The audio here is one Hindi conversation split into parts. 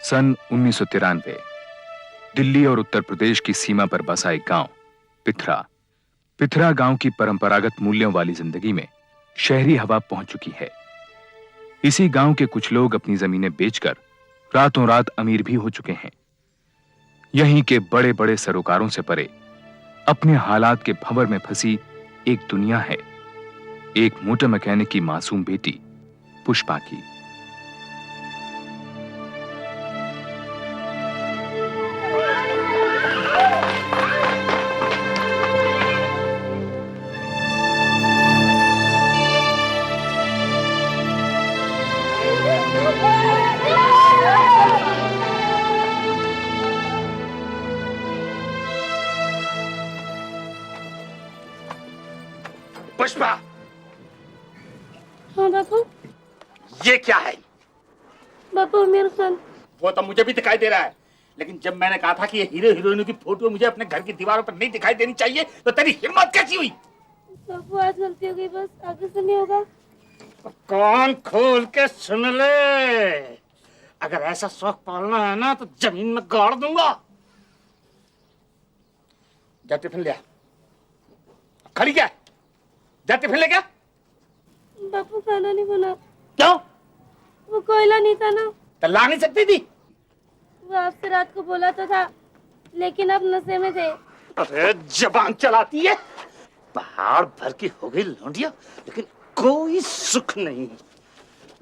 सन 1993 दिल्ली और उत्तर प्रदेश की सीमा पर बसा एक गांव पिथरा। पिथरा गांव की परंपरागत मूल्यों वाली जिंदगी में शहरी हवा पहुंच चुकी है। इसी गांव के कुछ लोग अपनी जमीनें बेचकर रातों रात अमीर भी हो चुके हैं। यहीं के बड़े बड़े सरोकारों से परे अपने हालात के भंवर में फंसी एक दुनिया है, एक मोटर मैकेनिक की मासूम बेटी पुष्पा की। पुष्पा। हाँ बापू। ये क्या है? बापू आमिर खान। वो तो मुझे भी दिखाई दे रहा है, लेकिन जब मैंने कहा था कि ये हीरो हीरोइनों की फोटो मुझे अपने घर की दीवारों पर नहीं दिखाई देनी चाहिए, तो तेरी हिम्मत कैसी हुई? बापू आज गलती हो गई, बस आगे से नहीं होगा। कान खोल के सुन ले, अगर ऐसा शौक पालना है ना तो जमीन में गाड़ दूंगा। जा टिफिन ले आ। खड़ी क्या? जा टिफिन ले क्या? बापू खाना नहीं बना। क्यों? वो कोयला नहीं था ना। तो ला नहीं सकती थी? वो आपसे रात को बोला तो था, लेकिन अब नशे में थे। अरे जबान चलाती है, पहाड़ भर की हो गई लौंडिया, लेकिन कोई सुख नहीं।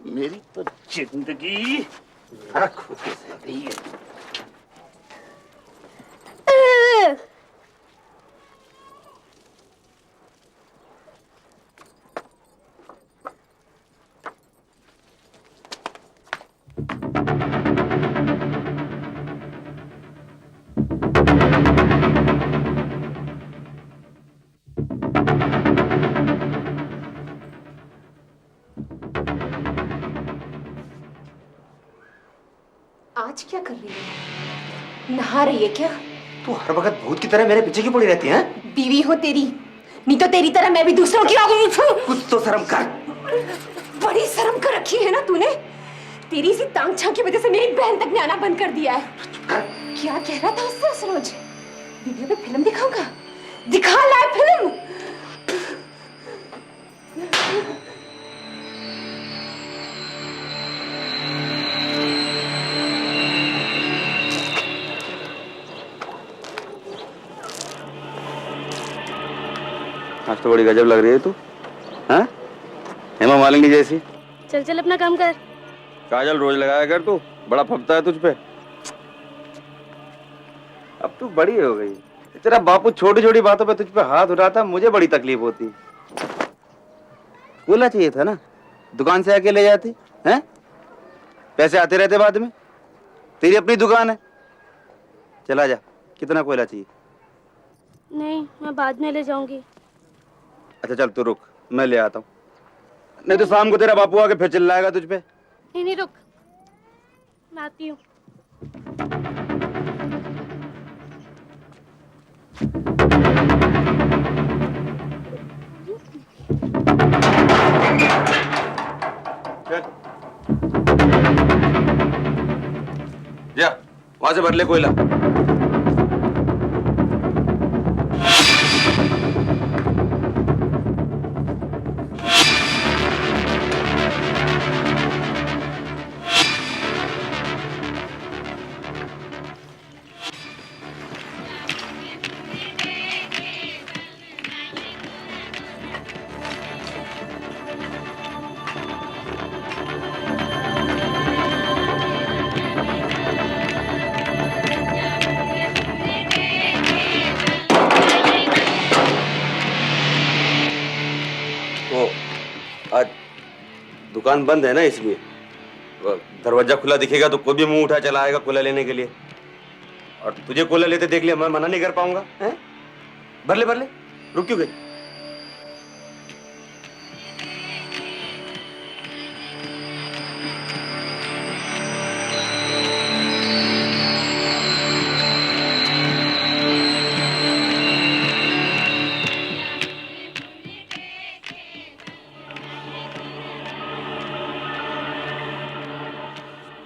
मेरी तो जिंदगी नरक होके रह गई है। आज क्या कर रही है? नहा रही है क्या? तू हर वक्त भूत की तरह मेरे पीछे क्यों पड़ी रहती है? बीवी हो तेरी, नहीं तो तेरी तरह मैं भी दूसरों की कुछ तो शर्म कर। बड़ी शर्म कर रखी है ना तूने। तेरी सी तांगछा की वजह से मेरी बहन तक ने आना बंद कर दिया है। क्या कह रहा था उससे सरोज? वीडियो पे फिल्म दिखाऊंगा? दिखा लाए फिल्म। आज तो बड़ी गजब लग रही है तू, हाँ? हेमा मालिनी जैसी। चल चल अपना काम कर। काजल रोज लगाया कर, तू बड़ा फपता है तुझ पे। अब तू बड़ी हो गई, तेरा बापू छोटी छोटी बातों पे तुझ पे हाथ उठाता, मुझे बड़ी तकलीफ होती। बोला चाहिए था ना, दुकान से आके ले जाती हैं? पैसे आते रहते बाद में, तेरी अपनी दुकान है। चला जा, कितना कोयला चाहिए? नहीं, मैं बाद में ले जाऊंगी। अच्छा चल तू रुक, मैं ले आता हूँ, नहीं तो शाम को तेरा बापू आके फिर चिल्लाएगा तुझ पे। नहीं नहीं रुक, मैं आती हूँ। जा वहां से भर ले कोयला। आज दुकान बंद है ना, इसलिए दरवाजा खुला दिखेगा तो कोई भी मुंह उठा चला आएगा कोला लेने के लिए, और तुझे कोला लेते देख लिया मैं मना नहीं कर पाऊंगा। हैं? भर ले, रुक क्यों गई?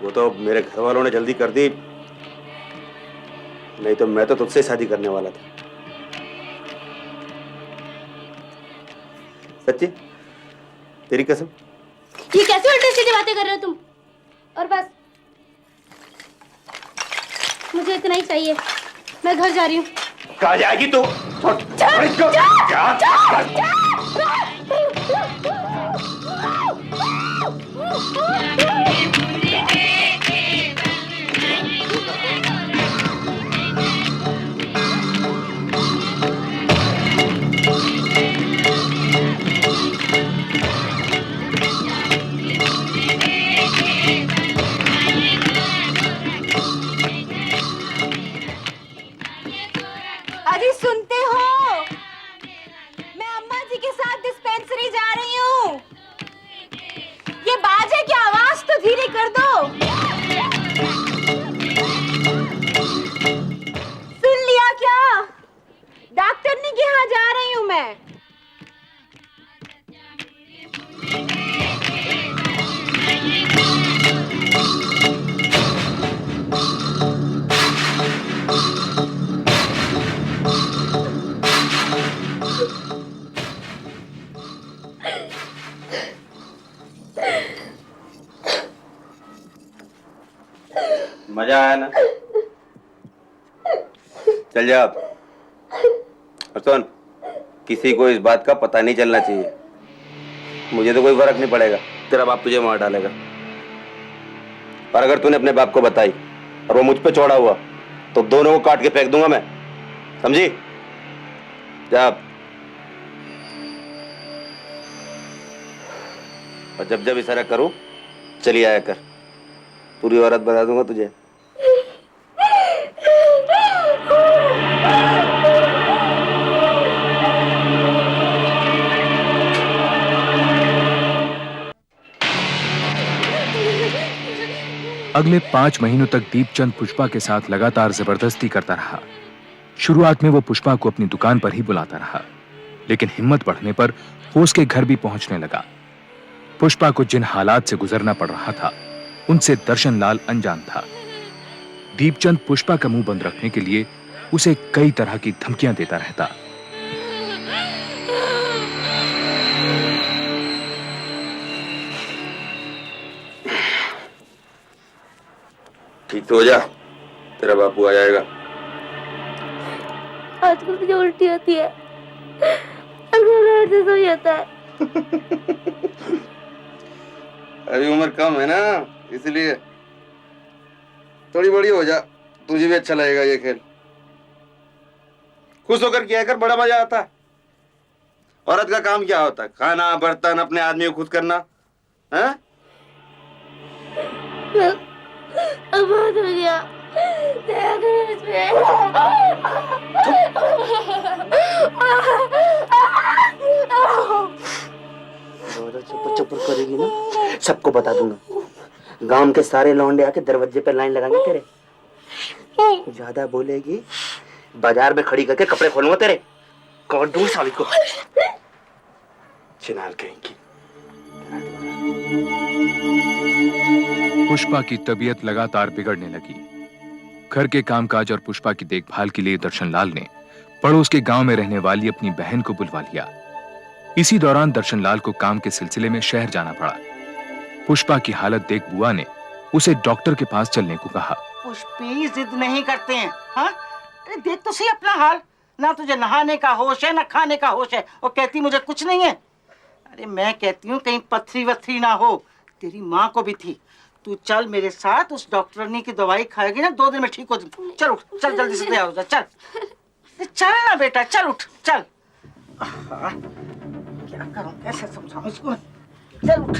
वो तो मेरे घर वालों ने जल्दी कर दी, नहीं तो मैं तो तुझसे शादी करने वाला था। सच्ची, तेरी कसम। ये कैसे उल्टी सीधी बातें कर रहे हो तुम? और बस मुझे इतना ही चाहिए, मैं घर जा रही हूँ। कहाँ जाएगी तू? अजी सुनते हो? मैं अम्मा जी के साथ डिस्पेंसरी जा रही हूँ। ये बाजे की आवाज तो धीरे कर दो। सुन लिया क्या? डॉक्टरनी के यहाँ जा रही हूँ मैं। मजा आया ना? चल जा अब। और सुन, किसी को इस बात का पता नहीं चलना चाहिए। मुझे तो कोई फर्क नहीं पड़ेगा, तेरा बाप तुझे मार डालेगा। पर अगर तूने अपने बाप को बताई और वो मुझ पे चौड़ा हुआ तो दोनों को काट के फेंक दूंगा मैं, समझी? जा। और जब जब इशारा करूं चली आया कर, पूरी औरत बना दूंगा तुझे। अगले 5 महीनों तक दीपचंद पुष्पा के साथ लगातार जबरदस्ती करता रहा। शुरुआत में वो पुष्पा को अपनी दुकान पर ही बुलाता रहा, लेकिन हिम्मत बढ़ने पर वो उसके घर भी पहुंचने लगा। पुष्पा को जिन हालात से गुजरना पड़ रहा था उनसे दर्शन लाल अनजान था। दीपचंद पुष्पा का मुंह बंद रखने के लिए उसे कई तरह की धमकियां देता रहता। ठीक तो हो जा, तेरा बापू आ जाएगा। आजकल मुझे उल्टी होती है, जैसा ही होता है। अभी उम्र कम है ना, इसलिए थोड़ी बड़ी हो जा, तुझे भी अच्छा लगेगा ये खेल। खुश होकर किया कर, बड़ा मजा आता है। औरत का काम क्या होता है? खाना, बर्तन, अपने आदमी को खुश करना है? अब बहुत हो गया। चुप करेगी ना, सबको बता दूंगा। गांव के सारे लौंडे आके दरवाजे पे लाइन लगाएंगे तेरे। ज्यादा बोलेगी बाजार में खड़ी करके कपड़े खोलूंगा तेरे। कौन दूर साली को चिनाल कहेंगी। पुष्पा की तबीयत लगातार बिगड़ने लगी। घर के कामकाज और पुष्पा की देखभाल के लिए दर्शनलाल ने पड़ोस के गांव में रहने वाली अपनी बहन को बुलवा लिया। इसी दौरान दर्शनलाल को काम के सिलसिले में शहर जाना पड़ा। पुष्पा की हालत देख बुआ ने उसे डॉक्टर के पास चलने को कहा। पुष्पी जिद नहीं करते हैं, हाँ? अरे देख तो सही अपना हाल, ना तुझे नहाने का होश है ना खाने का होश है, और कहती मुझे कुछ नहीं है। अरे मैं कहती हूँ कहीं पथरी वथरी ना हो, तेरी माँ को भी थी। तू चल मेरे साथ, उस डॉक्टरनी की दवाई खाएगी ना 2 दिन में ठीक हो जाए। चल उठ, चल जल्दी से तैयार हो जा, चल चल ना बेटा, चल उठ चल। क्या करूं, कैसे समझाऊं इसको? चल उठ।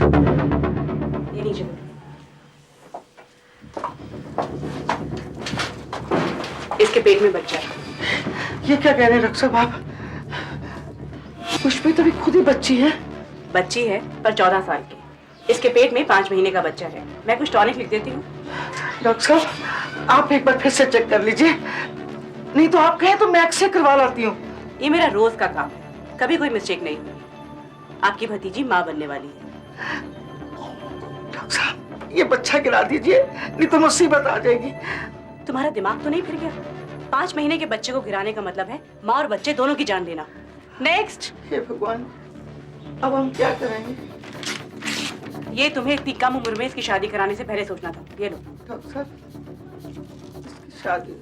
ये नीचे इसके पेट में बच्चा है। ये क्या कह रहे हैं डॉक्टर साहब आप? पुष्पी तो भी खुद ही बच्ची है। बच्ची है पर 14 साल की। इसके पेट में 5 महीने का बच्चा है। मैं कुछ टॉनिक लिख देती हूँ। डॉक्टर साहब आप एक बार फिर से चेक कर लीजिए, नहीं तो आप कहें तो मैं एक्सरे करवा लाती हूँ। ये मेरा रोज का काम है, कभी कोई मिस्टेक नहीं हुई। आपकी भतीजी माँ बनने वाली है। डॉक्टर साहब ये बच्चा गिरा दीजिए, नहीं तो मुसीबत आ जाएगी। तुम्हारा दिमाग तो नहीं फिर गया? 5 महीने के बच्चे को गिराने का मतलब है माँ और बच्चे दोनों की जान लेना। नेक्स्ट। हे भगवान, अब हम क्या करेंगे? ये तुम्हें इतनी कम उम्र में इसकी शादी कराने से पहले सोचना था। ये लो। डॉक्टर साहब, इसकी शादी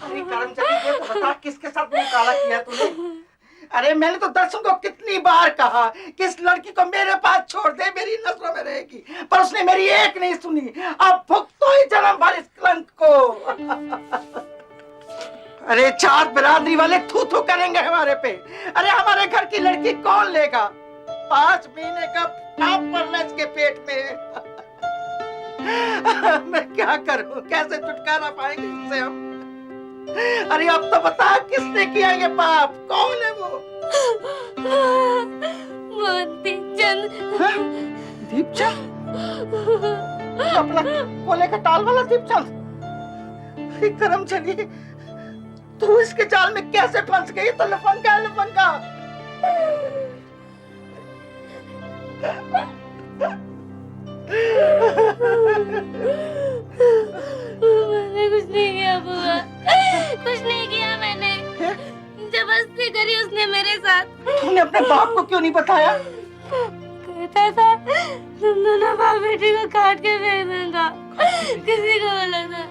अरे कर्मचारी, ये तो बता किसके साथ मुंह काला किया तूने? अरे मैंने तो दर्शन को कितनी बार कहा कि इस लड़की को मेरे पास छोड़ दे, मेरी नजरों में रहेगी, पर उसने मेरी एक नहीं सुनी। अब भुगतो ही जन्म भर इस कलंक को। अरे 4 बिरादरी वाले थू थू करेंगे हमारे पे। अरे हमारे घर की लड़की कौन लेगा? 5 महीने का पाप पड़ना इसके पेट में। मैं क्या करूं? कैसे छुटकारा पाएंगे इससे हम? अरे अब तो बता, किसने किया ये पाप? कौन है वो? दीपचंद। दीपचंद? अपना कोले का टाल वाला दीपचंद? अरे कर्मचारी, तू इसके जाल में कैसे फंस गई? तो लफंगा है, लफंगा। मैंने कुछ नहीं किया बुआ, कुछ नहीं किया मैंने। जबरदस्ती करी उसने मेरे साथ। तूने अपने बाप को क्यों नहीं बताया? कहता था तुम दोनों बाप बेटी को काट के फेंक दूंगा, किसी को बोला था।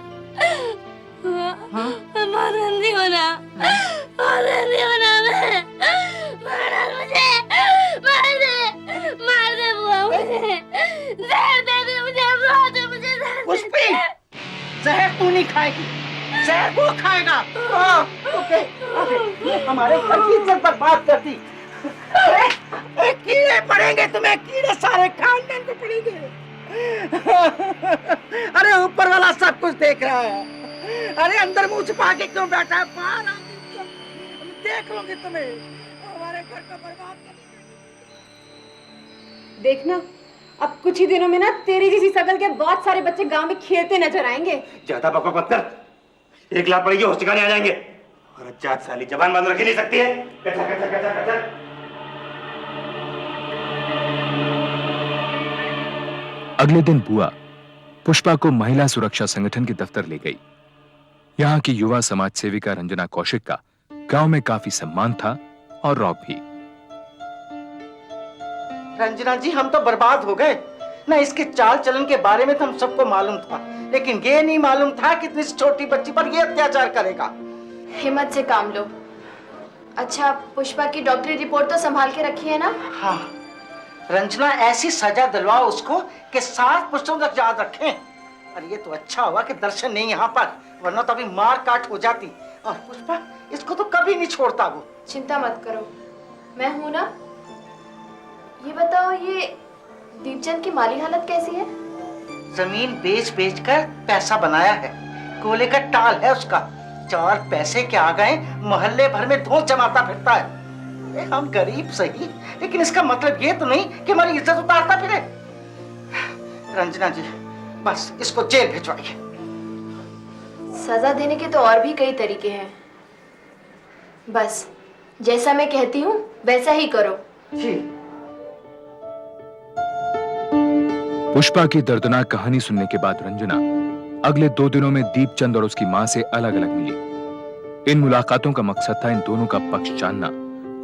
बहुत गंदी होना, बहुत गंदी होना। मैं मार मुझे, मार दे बुआ, मुझे जहर दे दे, मुझे मार दे, मुझे जहर। पुष्पी, जहर तू नहीं खाएगी, जहर वो खाएगा। ओके, हमारे घर की इज्जत बर्बाद कर दी। अरे कीड़े पड़ेंगे तुम्हें, कीड़े सारे खानदान को पड़ेंगे। अरे ऊपर वाला सब कुछ देख रहा है। अरे अंदर मुंह छुपा के क्यों बैठा है? बाहर आके देख लूंगी तुम्हें, हमारे घर को बर्बाद कर देंगे। देखना, अब कुछ ही दिनों में ना तेरी जैसी शकल के बहुत सारे बच्चे गांव में खेलते नजर आएंगे। ज्यादा बकवास मत कर, 1 लाख पड़ेगी, होश ठिकाने आ जाएंगे। और अच्छा साली जबान बंद रख ही नहीं सकती है। कचर कचर कचर कचर। अगले दिन बुआ पुष्पा को महिला सुरक्षा संगठन के दफ्तर ले गई। यहाँ की युवा समाज सेविका रंजना कौशिक का गांव में काफी सम्मान था और रौब भी। रंजना जी, हम तो बर्बाद हो गए ना। इसके चाल चलन के बारे में तो हम सबको मालूम था, लेकिन ये नहीं मालूम था कि इतनी छोटी बच्ची पर ये अत्याचार करेगा। हिम्मत से काम लो। अच्छा, पुष्पा की डॉक्टरी रिपोर्ट तो संभाल के रखी है ना? हाँ, रंजना ऐसी सजा दिलवाओ उसको कि 7 पुष्पों तक याद रखें। और ये तो अच्छा हुआ कि दर्शन नहीं यहाँ पर, वरना तो अभी मार काट हो जाती। और पुष्पा, इसको तो कभी नहीं छोड़ता वो। चिंता मत करो, मैं हूं ना। ये बताओ, ये दीपचंद की माली हालत कैसी है? जमीन बेच बेच कर पैसा बनाया है, कोले का टाल है उसका। 4 पैसे के आ गए, मोहल्ले भर में धूल जमाता फिरता है। हम गरीब सही, लेकिन इसका मतलब ये तो नहीं कि हमारी इज्जत उतारता फिरे। रंजना जी, बस इसको जेल भिजवाइए। सजा देने के तो और भी कई तरीके हैं, बस जैसा मैं कहती हूँ वैसा ही करो। जी। पुष्पा की दर्दनाक कहानी सुनने के बाद रंजना अगले 2 दिनों में दीपचंद और उसकी मां से अलग अलग मिली। इन मुलाकातों का मकसद था इन दोनों का पक्ष जानना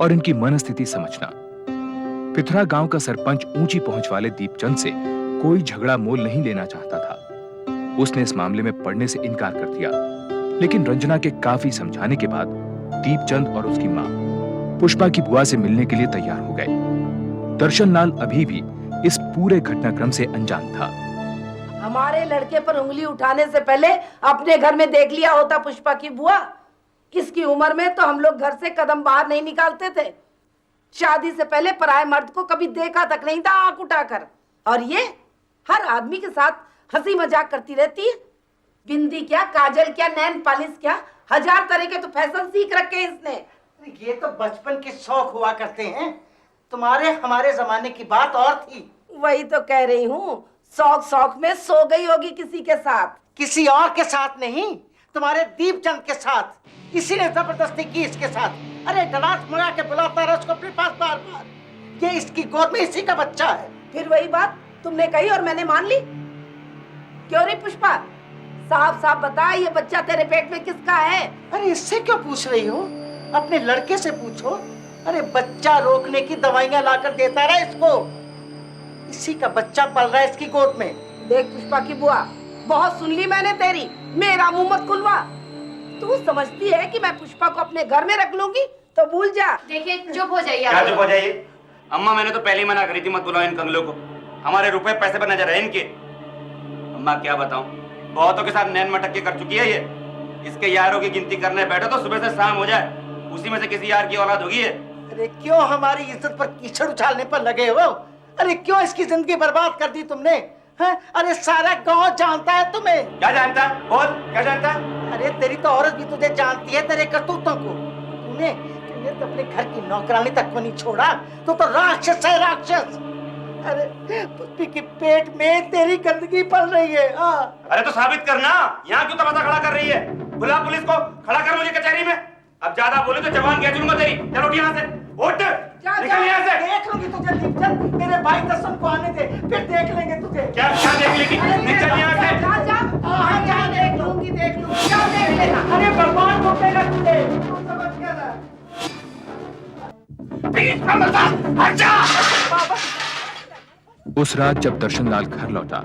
और इनकी मनस्थिति समझना। पिथरा गांव का सरपंच ऊंची पहुंच वाले दीपचंद से कोई झगड़ा मोल नहीं लेना चाहता था। उसने इस मामले में पढ़ने से इनकार कर दिया, लेकिन रंजना के काफी समझाने के बाद दीपचंद और उसकी मां पुष्पा की बुआ से मिलने के लिए तैयार हो गए। दर्शन लाल अभी भी इस पूरे घटनाक्रम से अनजान था। हमारे लड़के पर उंगली उठाने से पहले अपने घर में देख लिया होता पुष्पा की बुआ। इसकी उम्र में तो हम लोग घर से कदम बाहर नहीं निकालते थे। शादी से पहले पराये मर्द को कभी देखा तक नहीं था आंख उठाकर। और ये हर आदमी के साथ हंसी मजाक करती रहती है। बिंदी क्या, काजल क्या, नैन पालिश क्या, 1000 तरह के तो फैशन सीख रखे हैं इसने। ये तो बचपन के शौक हुआ करते हैं, तुम्हारे हमारे जमाने की बात और थी। वही तो कह रही हूँ, शौक शौक में सो गई होगी किसी के साथ। किसी और के साथ नहीं, तुम्हारे दीपचंद के साथ। इसी ने जबरदस्ती की इसके साथ। अरे गलास मंगा के बुलाता रहा उसको अपने पास बार बार। ये इसकी गोद में इसी का बच्चा है। फिर वही बात तुमने कही और मैंने मान ली। क्यों रे पुष्पा, साफ साफ बता, ये बच्चा तेरे पेट में किसका है? अरे इससे क्यों पूछ रही हो? अपने लड़के से पूछो। अरे बच्चा रोकने की दवाइयां लाकर देता रहा इसको। इसी का बच्चा पल रहा है इसकी गोद में। देख पुष्पा की बुआ, बहुत सुन ली मैंने तेरी, मेरा मुंह मत खुलवा। तू समझती है कि मैं पुष्पा को अपने घर में रख लूंगी? तो भूल जा। देखिए चुप हो जाइए क्या आप। चुप हो जाइए? अम्मा मैंने तो पहले ही मना करी थी, मत बुलाओ इन कंगलों को। हमारे रुपए पैसे पर नजर है इनके। अम्मा क्या बताऊं, बहुतों के साथ नैन मटक के कर चुकी है ये। इसके यारों की गिनती करने बैठो तो सुबह से शाम हो जाए, उसी में से किसी यार की औलाद होगी है। अरे क्यों हमारी इज्जत पर कीचड़ उछालने पर लगे हो? अरे क्यों इसकी जिंदगी बर्बाद कर दी तुमने? हैं? अरे सारा गांव जानता है तुम्हें। क्या जानता है? बोल, क्या जानता है? अरे तेरी तो औरत भी तुझे जानती है, तेरे करतूतों को। तूने तो अपने घर की नौकरानी तक को नहीं छोड़ा। तो राक्षस है, राक्षस। अरे पुष्पी के पेट में तेरी गंदगी पल रही है। अरे तो साबित करना, यहाँ क्यों तमाशा खड़ा कर रही है? बुला पुलिस को, खड़ा कर मुझे कचहरी में। अब ज्यादा बोले तो जवान क्या चलूंगा तेरी। चलो यहाँ से, उठ, निकल यहाँ से। देख लूंगी तुझे दीपचंद, मेरे भाई दर्शन को आने दे, फिर देख लेंगे तुझे। क्या क्या देख लेगी? निकल यहाँ से। जा जा, हाँ जा, देख लूंगी क्या देख लेना। अरे भगवान को पेगा तुझे, तू समझ गया ना? उस रात जब दर्शनलाल घर लौटा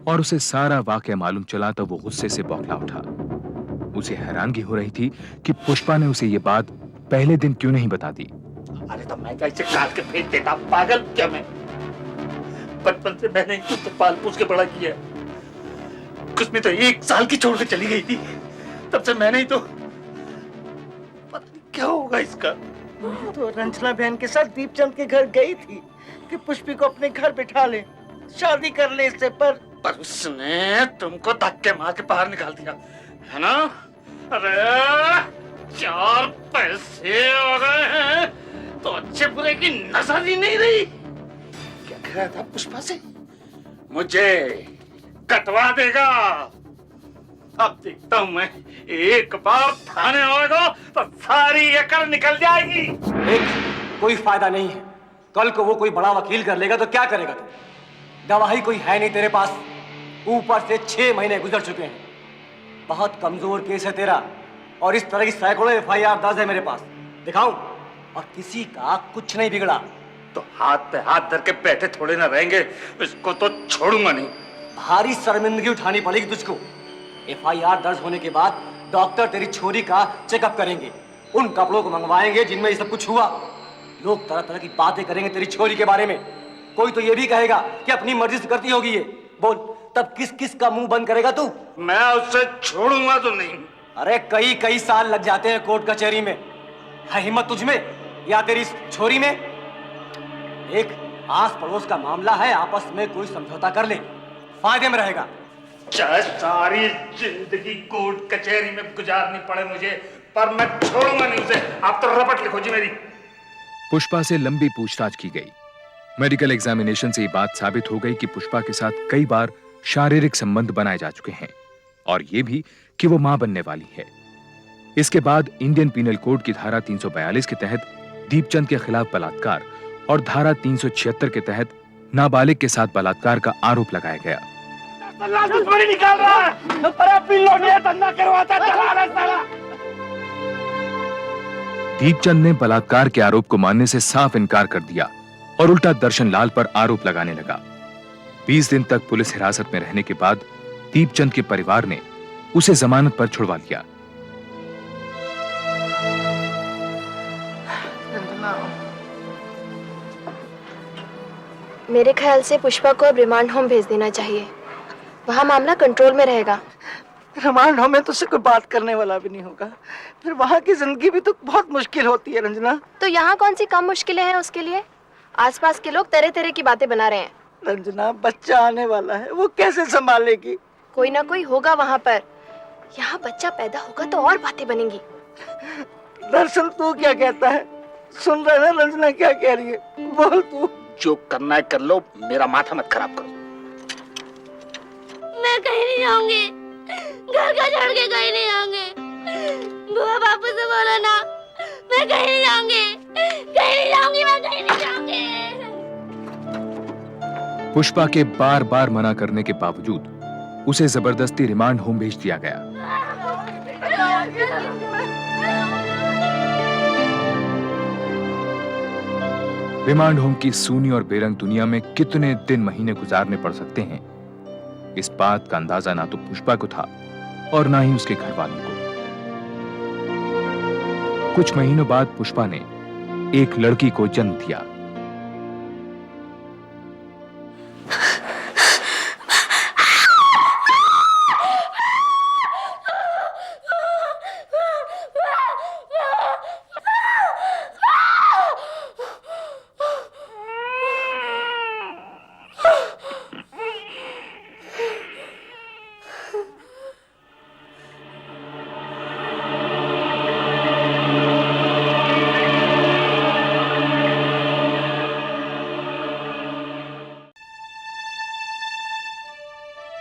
और उसे सारा वाकया मालूम चला तो वो गुस्से से बौखला उठा। उसे हैरानगी हो रही थी कि पुष्पा ने उसे ये बात पहले दिन क्यों नहीं बता दी। अरे तो मैं कैसे काट के फेंक देता, पागल क्या मैं? बचपन से मैंने तुझसे पाल पोस के बड़ा किया। कुछ में तो 1 साल की छोड़ के चली गई थी, तब से मैंने ही तो। पता नहीं क्या होगा इसका। तो रंजना बहन के साथ दीपचंद के घर गई थी कि पुष्पी को अपने घर बिठा ले, शादी कर ले इससे। पर उसने तुमको धक्के मार के बाहर निकाल दिया है ना? अरे 4 पैसे हो गए हैं तो अच्छे बुरे की नजर ही नहीं रही। क्या कह रहा था पुष्पा से? मुझे कटवा देगा। अब देखता हूं मैं, एक बार थाने होगा तो सारी अकल निकल जाएगी। कोई फायदा नहीं है। कल को वो कोई बड़ा वकील कर लेगा तो क्या करेगा तू? गवाही कोई है नहीं तेरे पास, ऊपर से 6 महीने गुजर चुके हैं। बहुत कमजोर केस है तेरा, और इस तरह की सैकड़ों FIR दर्ज है मेरे पास। दिखाऊं? और किसी का कुछ नहीं बिगड़ा। तो हाथ पे हाथ धर के बैठे थोड़े ना रहेंगे, इसको तो छोड़ूंगा नहीं। भारी शर्मिंदगी उठानी पड़ेगी तुझको। FIR दर्ज होने के बाद डॉक्टर तेरी छोरी का चेकअप करेंगे, उन कपड़ों को मंगवाएंगे जिनमें ये सब कुछ हुआ। लोग तरह तरह की बातें करेंगे तेरी छोरी के बारे में। कोई तो ये भी कहेगा कि अपनी मर्जी से करती होगी ये। बोल, तब किस किस का मुंह बंद करेगा तू? मैं उससे छोड़ूंगा तो नहीं। अरे कई साल लग जाते हैं कोर्ट कचहरी में। है हिम्मत तुझमें या तेरी छोरी में? एक आस पड़ोस का मामला है, आपस में कोई समझौता कर ले, फायदे में रहेगा। चाहे सारी जिंदगी कोर्ट कचहरी में गुजारनी पड़े मुझे, पर मैं छोड़ूंगा नहीं उसे। आप तो रपट लिखो जी मेरी। पुष्पा से लंबी पूछताछ की गई। मेडिकल एग्जामिनेशन से ये बात साबित हो गई कि पुष्पा के साथ कई बार शारीरिक संबंध बनाए जा चुके हैं, और ये भी कि वो मां बनने वाली है। इसके बाद इंडियन पीनल कोड की धारा 342 के तहत दीपचंद के खिलाफ बलात्कार और धारा 376 के तहत नाबालिग के साथ बलात्कार का आरोप लगाया गया। निकाल रहा है, धंधा करवाता साला। दीपचंद ने बलात्कार के आरोप को मानने से साफ इनकार कर दिया और उल्टा दर्शनलाल पर आरोप लगाने लगा। 20 दिन तक पुलिस हिरासत में रहने के बाद दीपचंद के परिवार ने उसे जमानत पर छुड़वा लिया। मेरे ख्याल से पुष्पा को अब रिमांड होम भेज देना चाहिए, वहाँ मामला कंट्रोल में रहेगा। रिमांड होम में तो उससे कोई बात करने वाला भी नहीं होगा, फिर वहाँ की जिंदगी भी तो बहुत मुश्किल होती है रंजना। तो यहाँ कौन सी कम मुश्किलें हैं उसके लिए? आसपास के लोग तरह तरह की बातें बना रहे हैं। रंजना, बच्चा आने वाला है, वो कैसे संभालेगी? कोई ना कोई होगा वहाँ पर। यहाँ बच्चा पैदा होगा तो और बातें बनेंगी। दर्शन, तू क्या कहता है? सुन रहे ना रंजना क्या कह रही है? बोल तू। जो करना है कर लो, मेरा माथा मत खराब करो। मैं कहीं नहीं जाऊंगी। घर का छोड़ के कहीं नहीं जाऊंगी। बुआ बापू से बोलो ना, मैं कहीं नहीं जाऊंगी, कहीं नहीं जाऊंगी, मैं कहीं नहीं जाऊंगी। पुष्पा के बार बार मना करने के बावजूद उसे जबरदस्ती रिमांड होम भेज दिया गया। रिमांड होम की सूनी और बेरंग दुनिया में कितने दिन महीने गुजारने पड़ सकते हैं, इस बात का अंदाजा ना तो पुष्पा को था और ना ही उसके घर वालों को। कुछ महीनों बाद पुष्पा ने एक लड़की को जन्म दिया।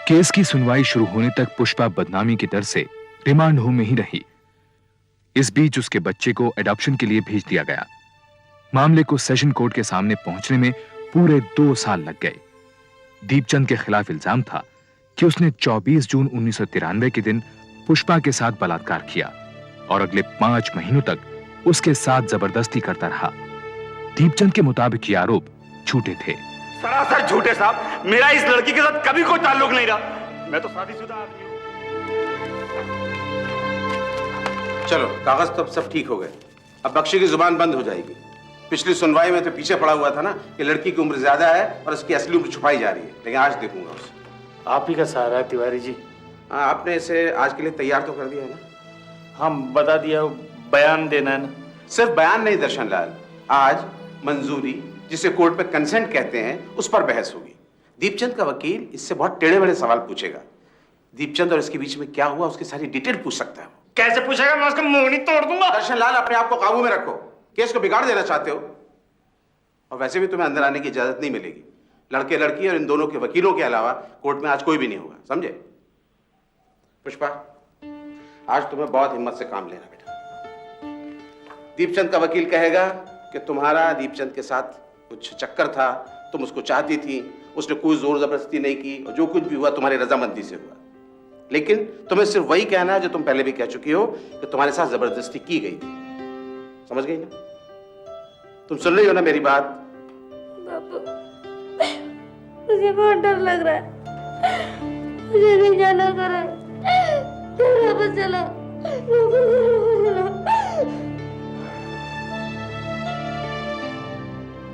केस की सुनवाई शुरू होने तक पुष्पा बदनामी के डर से रिमांड होम में ही रही। इस बीच उसके बच्चे को एडॉप्शन के लिए भेज दिया गया। मामले को सेशन कोर्ट के सामने पहुंचने में पूरे 2 साल लग गए। दीपचंद के खिलाफ इल्जाम था कि उसने 24 जून 1993 के दिन पुष्पा के साथ बलात्कार किया और अगले 5 महीनों तक उसके साथ जबरदस्ती करता रहा। दीपचंद के मुताबिक ये आरोप झूठे थे। सरासर झूठे साहब। मेरा इस लड़की के साथ कभी कोई ताल्लुक नहीं रहा। मैं तो शादीशुदा आदमी हूं। चलो, कागज तो अब सब ठीक हो गए। अब बख्शी की जुबान बंद हो जाएगी। पिछली सुनवाई में तो पीछे पड़ा हुआ था ना कि लड़की की उम्र ज्यादा है और उसकी असली उम्र छुपाई जा रही है, लेकिन आज देखूंगा उसे। आप ही का सहारा है तिवारी जी। हाँ, आपने इसे आज के लिए तैयार तो कर दिया है ना? हम बता दिया, बयान देना है ना? सिर्फ बयान नहीं दर्शन लाल, आज मंजूरी, जिसे कोर्ट में कंसेंट कहते हैं, उस पर बहस होगी। दीपचंद का वकील इससे बहुत टेढ़े बड़े सवाल पूछेगा। दीपचंद और इसके बीच में क्या हुआ उसकी सारी डिटेल पूछ सकता है। कैसे पूछेगा? मैं उसका मुंह नहीं तोड़ दूंगा। दर्शन लाल, अपने आप को काबू में रखो। केस को बिगाड़ देना चाहते हो, और वैसे भी तुम्हें अंदर आने की इजाजत नहीं मिलेगी। लड़के लड़की और इन दोनों के वकीलों के अलावा कोर्ट में आज कोई भी नहीं होगा, समझे? पुष्पा, आज तुम्हें बहुत हिम्मत से काम लेना बेटा। दीपचंद का वकील कहेगा कि तुम्हारा दीपचंद के साथ कुछ चक्कर था, तुम उसको चाहती थी, उसने कोई जोर जबरदस्ती नहीं की, और जो कुछ भी हुआ तुम्हारी रजामंदी से हुआ। लेकिन तुम्हें सिर्फ वही कहना है जो तुम पहले भी कह चुकी हो कि तुम्हारे साथ जबरदस्ती की गई थी। समझ गई ना? तुम सुन रही हो ना मेरी बात? बाबू, मुझे बहुत डर लग रहा है। मुझे नहीं जाना करा। वापस चलो,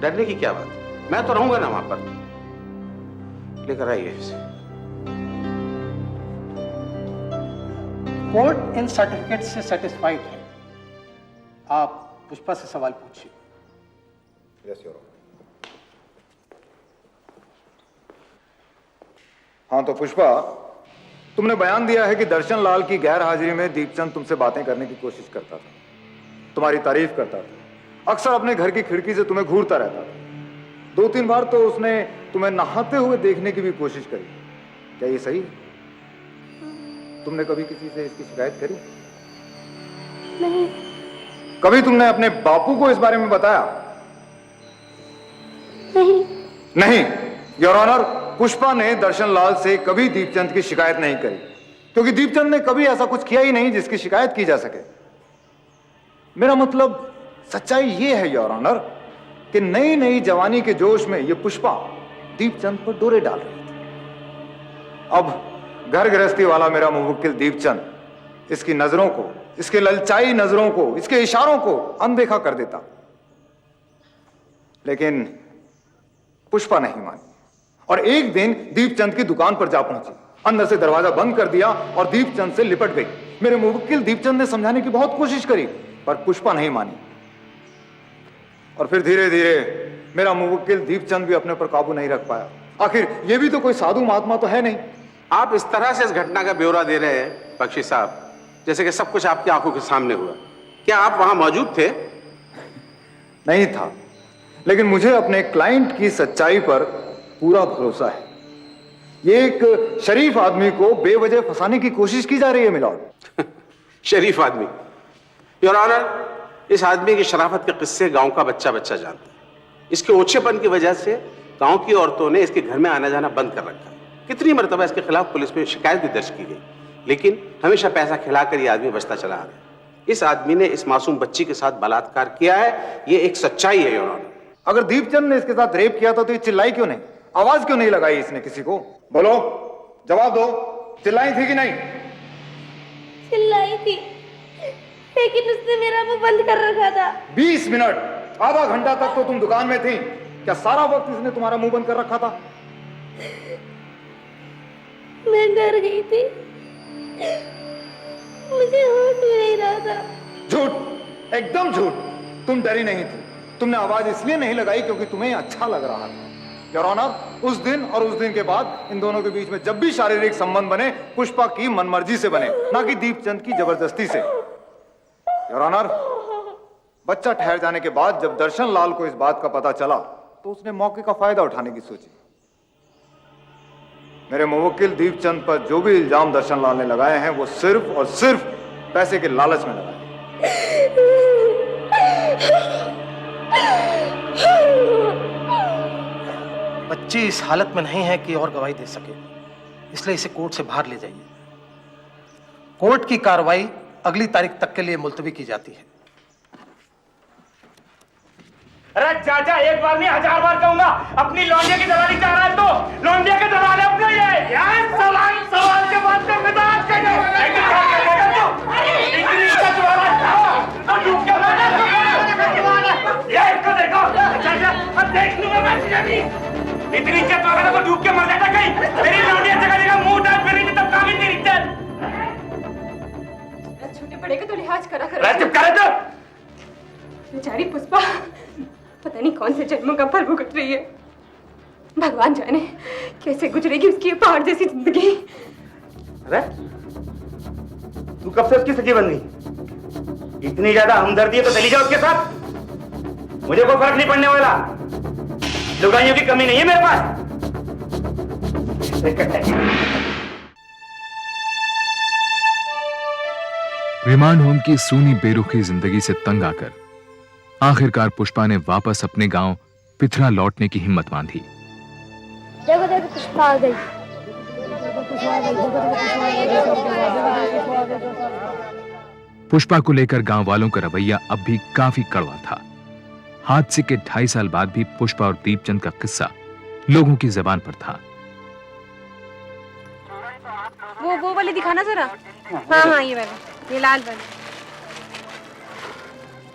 डरने की क्या बात है? मैं तो रहूंगा ना वहां पर। लेकर आइए इसे। कोर्ट इन सर्टिफिकेट से सेटिस्फाइड है। आप पुष्पा से सवाल पूछिए। हाँ, तो पुष्पा, तुमने बयान दिया है कि दर्शन लाल की गैर हाजिरी में दीपचंद तुमसे बातें करने की कोशिश करता था, तुम्हारी तारीफ करता था, अक्सर अपने घर की खिड़की से तुम्हें घूरता रहता था। 2-3 बार तो उसने तुम्हें नहाते हुए देखने की भी कोशिश करी। क्या ये सही है? तुमने कभी किसी से इसकी शिकायत करी? नहीं। कभी तुमने अपने बापू को इस बारे में बताया? नहीं। नहीं, योर ऑनर, पुष्पा ने दर्शन लाल से कभी दीपचंद की शिकायत नहीं करी, क्योंकि दीपचंद ने कभी ऐसा कुछ किया ही नहीं जिसकी शिकायत की जा सके। मेरा मतलब, सच्चाई यह है योर ऑनर कि नई नई जवानी के जोश में यह पुष्पा दीपचंद पर डोरे डाल रही थी। अब घर गृहस्थी वाला मेरा मुवक्किल दीपचंद इसकी नजरों को, इसके ललचाई नजरों को, इसके इशारों को अनदेखा कर देता, लेकिन पुष्पा नहीं मानी और एक दिन दीपचंद की दुकान पर जा पहुंची, अंदर से दरवाजा बंद कर दिया और दीपचंद से लिपट गई। मेरे मुवक्किल दीपचंद ने समझाने की बहुत कोशिश करी, पर पुष्पा नहीं मानी। और फिर धीरे धीरे मेरा मुवक्किल दीपचंद भी अपने पर काबू नहीं रख पाया। आखिर ये भी तो कोई साधु महात्मा तो है नहीं। आप इस तरह से इस घटना का ब्यौरा दे रहे हैं बख्शी साहब, जैसे कि सब कुछ आपकी आंखों के सामने हुआ। क्या आप वहां मौजूद थे? नहीं था, लेकिन मुझे अपने क्लाइंट की सच्चाई पर पूरा भरोसा है। ये एक शरीफ आदमी को बेवजह फंसाने की कोशिश की जा रही है मिलॉर्ड। शरीफ आदमी? योर ऑनर, इस आदमी की शराफत के किस्से गांव का बच्चा बच्चा जानता है। इसके ओछेपन की वजह से गांव की औरतों ने इसके घर में आना जाना बंद कर रखा है। कितनी मरतबा इसके खिलाफ पुलिस में शिकायत भी दर्ज की गई, लेकिन हमेशा पैसा खिलाकर ये आदमी बचता चला आ रहा है। इस आदमी ने इस मासूम बच्ची के साथ बलात्कार किया है, ये एक सच्चाई है योर ऑनर। अगर दीपचंद ने इसके साथ रेप किया था तो ये चिल्लाई क्यों नहीं, आवाज क्यों नहीं लगाई इसने किसी को? बोलो, जवाब दो, चिल्लाई थी कि नहीं? चिल्लाई थी, लेकिन उसने मेरा मुंह बंद कर रखा था। 20 मिनट, आधा घंटा तक तो तुम दुकान में थी, क्या सारा वक्त इसने तुम्हारा मुंह बंद कर रखा था? मैं डर गई थी, मुझे होश भी नहीं रहा था। झूठ, एकदम झूठ। तुम डरी नहीं थी, तुमने आवाज इसलिए नहीं लगाई क्योंकि तुम्हें अच्छा लग रहा था। योर ऑनर, उस दिन और उस दिन के बाद इन दोनों के बीच में जब भी शारीरिक संबंध बने, पुष्पा की मनमर्जी से बने, ना कि दीपचंद की जबरदस्ती से। योर ऑनर, बच्चा ठहर जाने के बाद जब दर्शन लाल को इस बात का पता चला तो उसने मौके का फायदा उठाने की सोची। मेरे मुवक्किल दीपचंद पर जो भी इल्जाम दर्शन लाल ने लगाए हैं वो सिर्फ और सिर्फ पैसे के लालच में लगाए। बच्ची इस हालत में नहीं है कि और गवाही दे सके, इसलिए इसे कोर्ट से बाहर ले जाइए। कोर्ट की कार्रवाई अगली तारीख तक के लिए मुलतवी की जाती है। अरे चाचा, एक बार नहीं 1000 बार कहूंगा, अपनी लौंडिया की दलाली चाह रहा है तो लौंडिया के दलाल है अपना। ये सवाल के बाद में मिजाज कर दो। इतनी इज्जत वाला था, डूब के मारा। ये इसको देखो चाचा, अब देख लूंगा मैं तुझे। इतनी इज्जत वाला को डूब के मर जाता कहीं। मेरी लौंडिया जगह जगह मुंह डाल फिर रही थी, तब काम ही तेरी इज्जत। छोटे बड़े का तो लिहाज करा कर। चुप करे तो। बेचारी पुष्पा पता नहीं कौन से जन्मों का फल भुगत रही है। भगवान जाने कैसे गुजरेगी उसकी पहाड़ जैसी जिंदगी। अरे तू कब से उसकी सगी बन गई? इतनी ज्यादा हमदर्दी है तो चली जाओ उसके साथ, मुझे कोई फर्क नहीं पड़ने वाला। लुगाइयों की कमी नहीं है मेरे पास। रिमांड होम की सूनी बेरुखी जिंदगी से तंग आकर आखिरकार पुष्पा ने वापस अपने गांव पिथरा लौटने की हिम्मत बांधी। देखो देखो, पुष्पा आ गई। पुष्पा को लेकर गांव वालों का रवैया अब भी काफी कड़वा था। हादसे के 2.5 साल बाद भी पुष्पा और दीपचंद का किस्सा लोगों की जुबान पर था। वो वाली दिखाना जरा। हाँ, ये वाला, ये लाल वाला।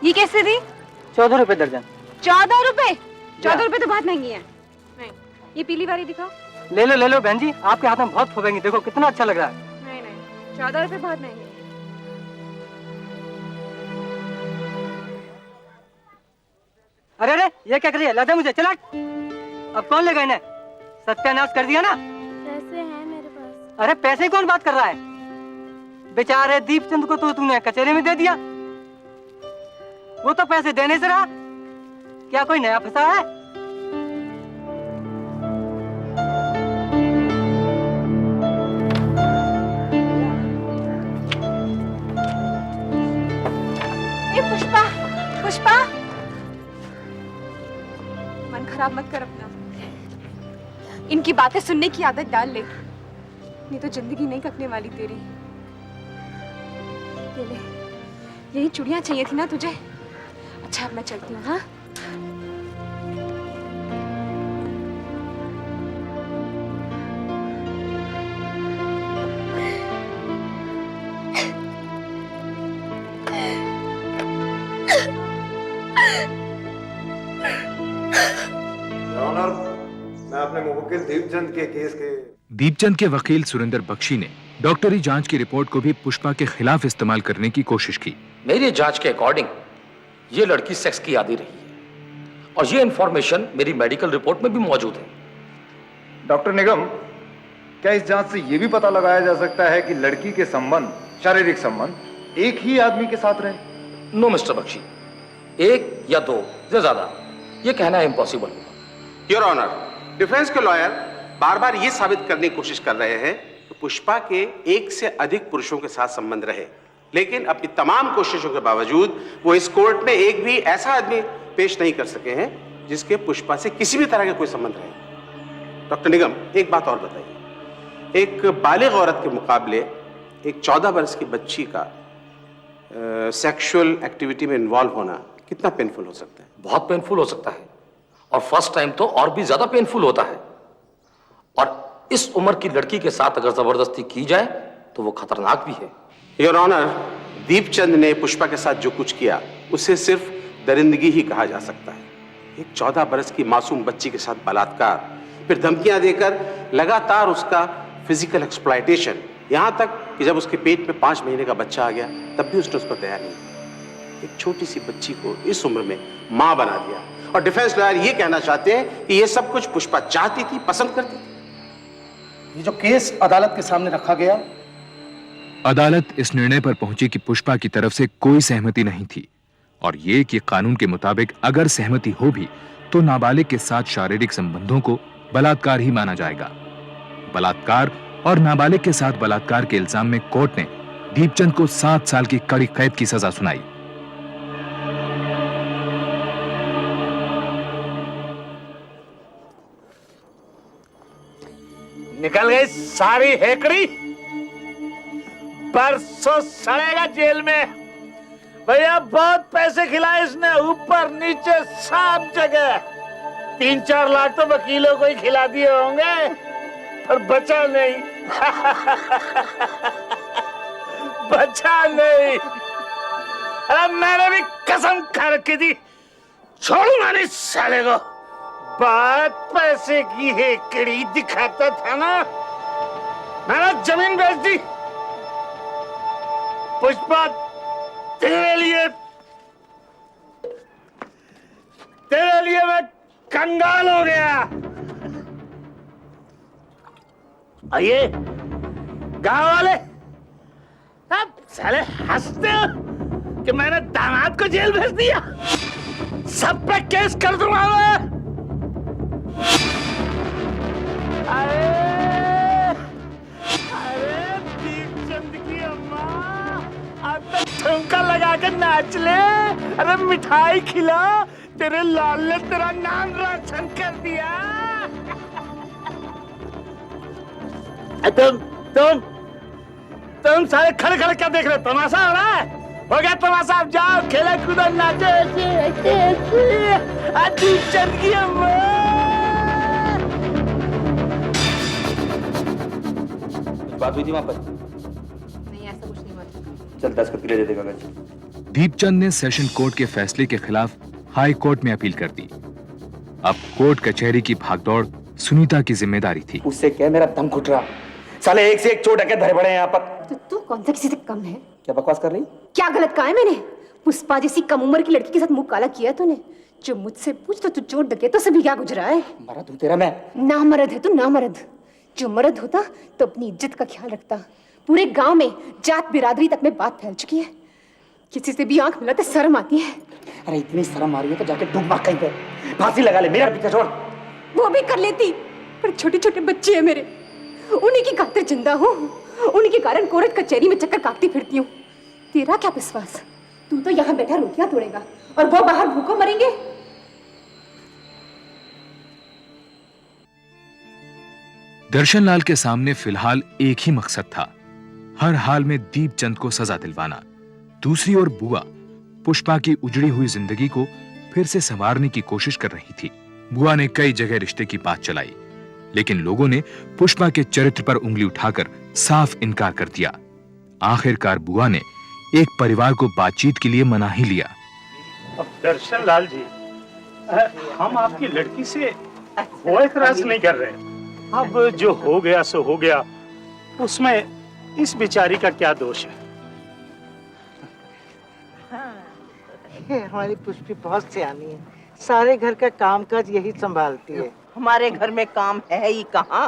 ये कैसे दी? 14 रुपए दर्जन। 14 रुपए? 14 रुपए तो बहुत महंगी है। नहीं, ये पीली वाली दिखाओ। ले लो बहन जी, आपके हाथ में बहुत फूबेंगी, देखो कितना अच्छा लग रहा है। नहीं, 14 रुपए बहुत महंगी है। अरे ये क्या कर रही है? ला दे मुझे, चला। अब कौन लेगा इन्हें? सत्यानाश कर दिया ना। पैसे हैं मेरे पास। अरे पैसे कौन बात कर रहा है? बेचारे दीपचंद को तो तूने कचहरी में दे दिया। वो तो पैसे देने से रहा, क्या कोई नया फंसा है? ए पुष्पा, पुष्पा, मन खराब मत कर अपना। इनकी बातें सुनने की आदत डाल ले, नहीं तो जिंदगी नहीं कटने वाली तेरी। ये ले, यही चूड़ियां चाहिए थी ना तुझे? अच्छा, अब मैं चलती हूँ। हाँ, ऑनर, मैं अपने मुवक्किल दीपचंद के केस के दीपचंद के वकील सुरेंद्र बख्शी ने डॉक्टरी जांच की रिपोर्ट को भी पुष्पा के खिलाफ इस्तेमाल करने की कोशिश की। मेरी जांच के अकॉर्डिंग ये लड़की सेक्स की आदी रही है और ये इंफॉर्मेशन मेरी मेडिकल रिपोर्ट में भी मौजूद है। डॉक्टर निगम, क्या इस जांच से यह भी पता लगाया जा सकता है कि लड़की के संबंध, शारीरिक संबंध, एक ही आदमी के साथ रहे? नो मिस्टर बख्शी, एक या दो या ज्यादा, ये कहना इम्पॉसिबल होगा। योर ऑनर, डिफेंस के लॉयर बार बार ये साबित करने की कोशिश कर रहे हैं कि पुष्पा के एक से अधिक पुरुषों के साथ संबंध रहे, लेकिन अपनी तमाम कोशिशों के बावजूद वो इस कोर्ट में एक भी ऐसा आदमी पेश नहीं कर सके हैं जिसके पुष्पा से किसी भी तरह के कोई संबंध रहे। डॉक्टर निगम, एक बात और बताइए, एक बालिग औरत के मुकाबले एक 14 वर्ष की बच्ची का सेक्सुअल एक्टिविटी में इन्वॉल्व होना कितना पेनफुल हो सकता है? बहुत पेनफुल हो सकता है, और फर्स्ट टाइम तो और भी ज्यादा पेनफुल होता है। और इस उम्र की लड़की के साथ अगर जबरदस्ती की जाए तो वो खतरनाक भी है। योर ऑनर, दीपचंद ने पुष्पा के साथ जो कुछ किया उसे सिर्फ दरिंदगी ही कहा जा सकता है। एक 14 बरस की मासूम बच्ची के साथ बलात्कार, फिर धमकियां देकर लगातार उसका फिजिकल एक्सप्लॉयटेशन, यहां तक कि जब उसके पेट में 5 महीने का बच्चा आ गया तब भी उसने उस पर दया नहीं। एक छोटी सी बच्ची को इस उम्र में मां बना दिया, और डिफेंस लॉयर ये कहना चाहते हैं कि ये सब कुछ पुष्पा चाहती थी, पसंद करती थी। ये जो केस अदालत के सामने रखा गया, अदालत इस निर्णय पर पहुंची कि पुष्पा की तरफ से कोई सहमति नहीं थी, और ये कि कानून के मुताबिक अगर सहमति हो भी तो नाबालिग के साथ शारीरिक संबंधों को बलात्कार ही माना जाएगा। बलात्कार और नाबालिग के साथ बलात्कार के इल्जाम में कोर्ट ने दीपचंद को 7 साल की कड़ी कैद की सजा सुनाई। निकल गई सारी हेकड़ी, परसों सड़ेगा जेल में। भैया बहुत पैसे खिलाए इसने, ऊपर नीचे सब जगह। 3-4 लाख तो वकीलों को ही खिला दिए होंगे, पर बचा नहीं। बचा नहीं। अरे मैंने भी कसम खा रखी थी, छोड़ूंगा नहीं साले को। बात पैसे की हेकड़ी दिखाता था ना, मैंने जमीन बेच दी। पुष्पा तेरे लिए मैं कंगाल हो गया। आइए गांव वाले, अब साले हंसते हो कि मैंने दामाद को जेल भेज दिया। सब पे केस कर दूंगा मैं। अरे दीपचंद की अम्मा, अब तो ठुमका लगा के नाच ले। अरे मिठाई खिला, तेरे लाल ने तेरा नाम रोशन कर दिया। तुम सारे खड़े खड़े क्या देख रहे हो? तमाशा हो रहा है? हो गया तमाशा, अब जाओ खेले कूदो नाचो। दीपचंद की अम्मा, बात हुई थी वहां पर? नहीं, ऐसा कुछ नहीं हुआ। चल 10 कतले दे दे कागज। दीपचंद ने सेशन कोर्ट के फैसले के खिलाफ हाई कोर्ट में अपील कर दी। अब कोर्ट कचहरी की भागदौड़ सुनीता की जिम्मेदारी थी। उससे क्या मेरा दम घुट रहा, साले एक से एक चोट के धरे पड़े हैं यहाँ पर। तो तू कौन सा किसी से कम है? क्या बकवास कर रही? क्या गलत कहा है मैंने? पुष्पा जैसी कम उम्र की लड़की के साथ मुंह काला किया तूने। जो मुझसे पूछ तो तू चोट डकैतों से भी क्या गुजरा है? मरद हूँ तेरा मैं। ना मरद है तू, ना मरद। जो मर्द होता तो अपनी इज्जत का ख्याल रखता। पूरे गांव में जात बिरादरी तक में बात फैल चुकी है, किसी से भी आंख मिलाते शर्म आती है। अरे इतनी शर्म आ रही है तो जाके डूब मार कहीं पे, फांसी लगा ले, मेरा पीछा छोड़। वो भी कर लेती, पर छोटे छोटे बच्चे हैं मेरे, उन्हीं की खातिर जिंदा हूँ। उन्हीं के कारण कोर्ट कचहरी में चक्कर काटती फिरती हूँ। तेरा क्या विश्वास? तू तो यहाँ बैठा रोटियां तोड़ेगा और वो बाहर भूखों मरेंगे। दर्शनलाल के सामने फिलहाल एक ही मकसद था, हर हाल में दीपचंद को सजा दिलवाना। दूसरी ओर बुआ पुष्पा की उजड़ी हुई जिंदगी को फिर से संवारने की कोशिश कर रही थी। बुआ ने कई जगह रिश्ते की बात चलाई, लेकिन लोगों ने पुष्पा के चरित्र पर उंगली उठाकर साफ इनकार कर दिया। आखिरकार बुआ ने एक परिवार को बातचीत के लिए मना ही लिया। अब दर्शनलाल जी, हम आपकी लड़की से कोई एतराज नहीं कर रहे। अब जो हो गया सो हो गया, उसमें इस बेचारी का क्या दोष है? हमारी पुष्पी बहुत सियानी है, सारे घर का कामकाज यही संभालती है। हमारे घर में काम है ही कहाँ।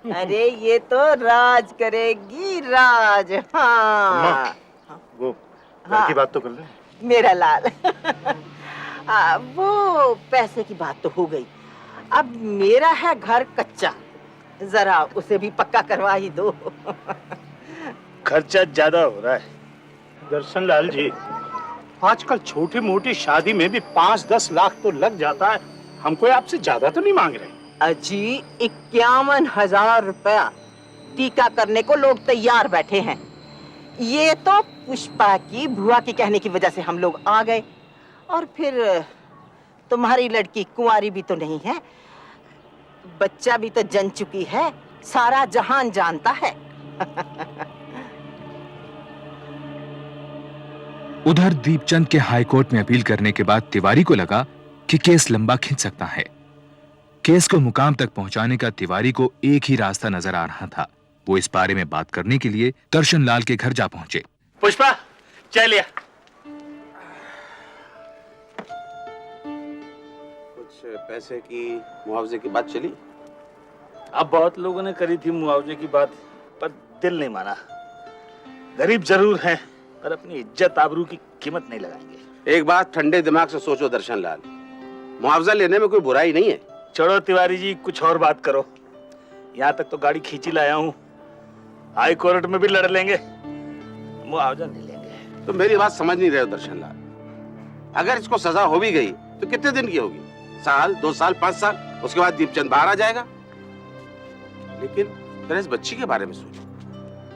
अरे ये तो राज करेगी, राज। हाँ वो घर की बात तो कर ले। मेरा लाल। वो पैसे की बात तो हो गई, अब मेरा है घर कच्चा, जरा उसे भी पक्का करवा ही दो। खर्चा ज्यादा हो रहा है दर्शन लाल जी। आजकल छोटी मोटी शादी में भी 5-10 लाख तो लग जाता है। हम कोई आपसे ज्यादा तो नहीं मांग रहे। अजी 51,000 रुपया टीका करने को लोग तैयार बैठे हैं। ये तो पुष्पा की बुआ के कहने की वजह से हम लोग आ गए। और फिर तुम्हारी लड़की कुंवारी भी तो नहीं है, बच्चा भी तो जन चुकी है, सारा जहान जानता है। उधर दीपचंद के हाईकोर्ट में अपील करने के बाद तिवारी को लगा कि केस लंबा खिंच सकता है। केस को मुकाम तक पहुंचाने का तिवारी को एक ही रास्ता नजर आ रहा था। वो इस बारे में बात करने के लिए दर्शन लाल के घर जा पहुंचे। पुष्पा चलिए। कुछ पैसे की मुआवजे की बात चली। अब बहुत लोगों ने करी थी मुआवजे की बात, पर दिल नहीं माना। गरीब जरूर हैं, पर अपनी इज्जत आबरू की कीमत नहीं लगाएंगे। एक बात ठंडे दिमाग से सोचो दर्शन लाल, मुआवजा लेने में कोई बुराई नहीं है। छोड़ो तिवारी जी, कुछ और बात करो। यहाँ तक तो गाड़ी खींची लाया हूँ, हाई कोर्ट में भी लड़ लेंगे, मुआवजा नहीं लेंगे। तो मेरी बात समझ नहीं रहे हो दर्शन लाल। अगर इसको सजा हो भी गई तो कितने दिन की होगी? साल, 2 साल, 5 साल, उसके बाद दीपचंद बाहर आ जाएगा। लेकिन जरा इस बच्ची के बारे में सोचो,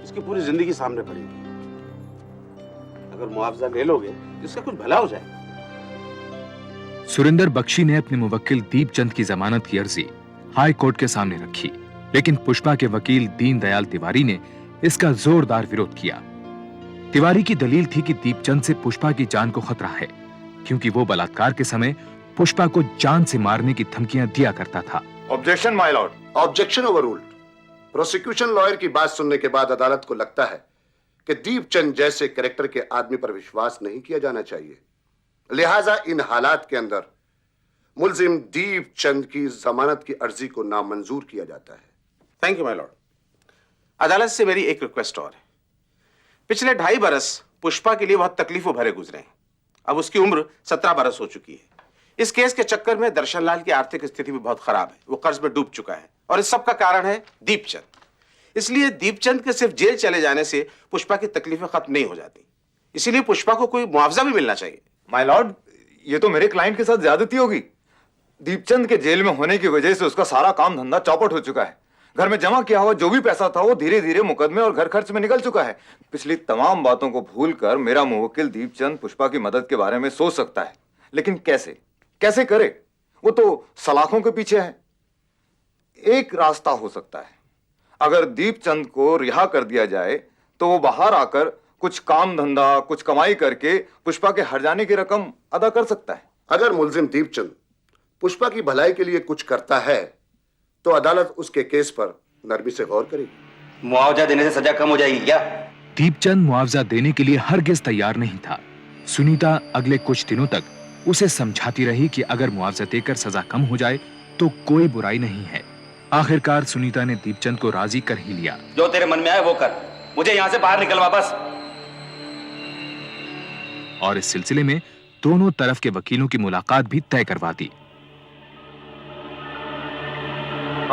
इसकी पूरी जिंदगी सामने पड़ेगी। अगर मुआवजा ले लोगे तो इसका कुछ भला हो जाएगा। सुरेंद्र बख्शी ने अपने मुवक्किल दीपचंद की जमानत की अर्जी हाई कोर्ट के सामने रखी, लेकिन पुष्पा के वकील दीनदयाल तिवारी ने इसका जोरदार विरोध किया। तिवारी की दलील थी कि दीपचंद से पुष्पा की जान को खतरा है, क्योंकि वो बलात्कार के समय पुष्पा को जान से मारने की धमकियां दिया करता था। Objection my Lord. Objection overruled. Prosecution lawyer की बात सुनने के बाद अदालत को लगता है कि दीपचंद जैसे कैरेक्टर के आदमी पर विश्वास नहीं किया जाना चाहिए। लिहाजा इन हालात के अंदर मुल्जिम दीपचंद की जमानत की अर्जी को नामंजूर किया जाता है। Thank you my Lord. अदालत से मेरी एक रिक्वेस्ट और है। पिछले 2.5 बरस पुष्पा के लिए बहुत तकलीफों भरे गुजरे हैं। अब उसकी उम्र 17 बरस हो चुकी है। इस केस के चक्कर में दर्शन लाल की आर्थिक स्थिति भी बहुत खराब है। वो कर्ज में डूब चुका है और इस सब का कारण है दीपचंद। इसलिए दीपचंद के सिर्फ जेल चले जाने से पुष्पा की तकलीफें खत्म नहीं हो जाती। इसीलिए पुष्पा को कोई मुआवजा भी मिलना चाहिए। माय लॉर्ड, ये तो मेरे क्लाइंट के साथ ज्यादती होगी। दीपचंद के जेल में होने की वजह से उसका सारा काम धंधा चौपट हो चुका है। घर में जमा किया हुआ जो भी पैसा था वो धीरे धीरे मुकदमे और घर खर्च में निकल चुका है। पिछली तमाम बातों को भूलकर मेरा मुवक्किल दीपचंद पुष्पा की मदद के बारे में सोच सकता है, लेकिन कैसे करे? वो तो सलाखों के पीछे है। एक रास्ता हो सकता है, अगर दीपचंद को रिहा कर दिया जाए तो वो बाहर आकर कुछ काम धंधा, कुछ कमाई करके पुष्पा के हर जाने की रकम अदा कर सकता है। अगर मुल्जिम दीपचंद पुष्पा की भलाई के लिए कुछ करता है तो अदालत उसके केस पर नरमी से गौर करेगी। मुआवजा देने से सजा कम हो जाएगी क्या? दीपचंद मुआवजा देने के लिए हरगिज तैयार नहीं था। सुनीता अगले कुछ दिनों तक उसे समझाती रही कि अगर मुआवजा देकर सजा कम हो जाए तो कोई बुराई नहीं है। आखिरकार सुनीता ने दीपचंद को राजी कर ही लिया। जो तेरे मन में आए वो कर, मुझे यहां से बाहर निकलवा बस। और इस सिलसिले में दोनों तरफ के वकीलों की मुलाकात भी तय करवा दी।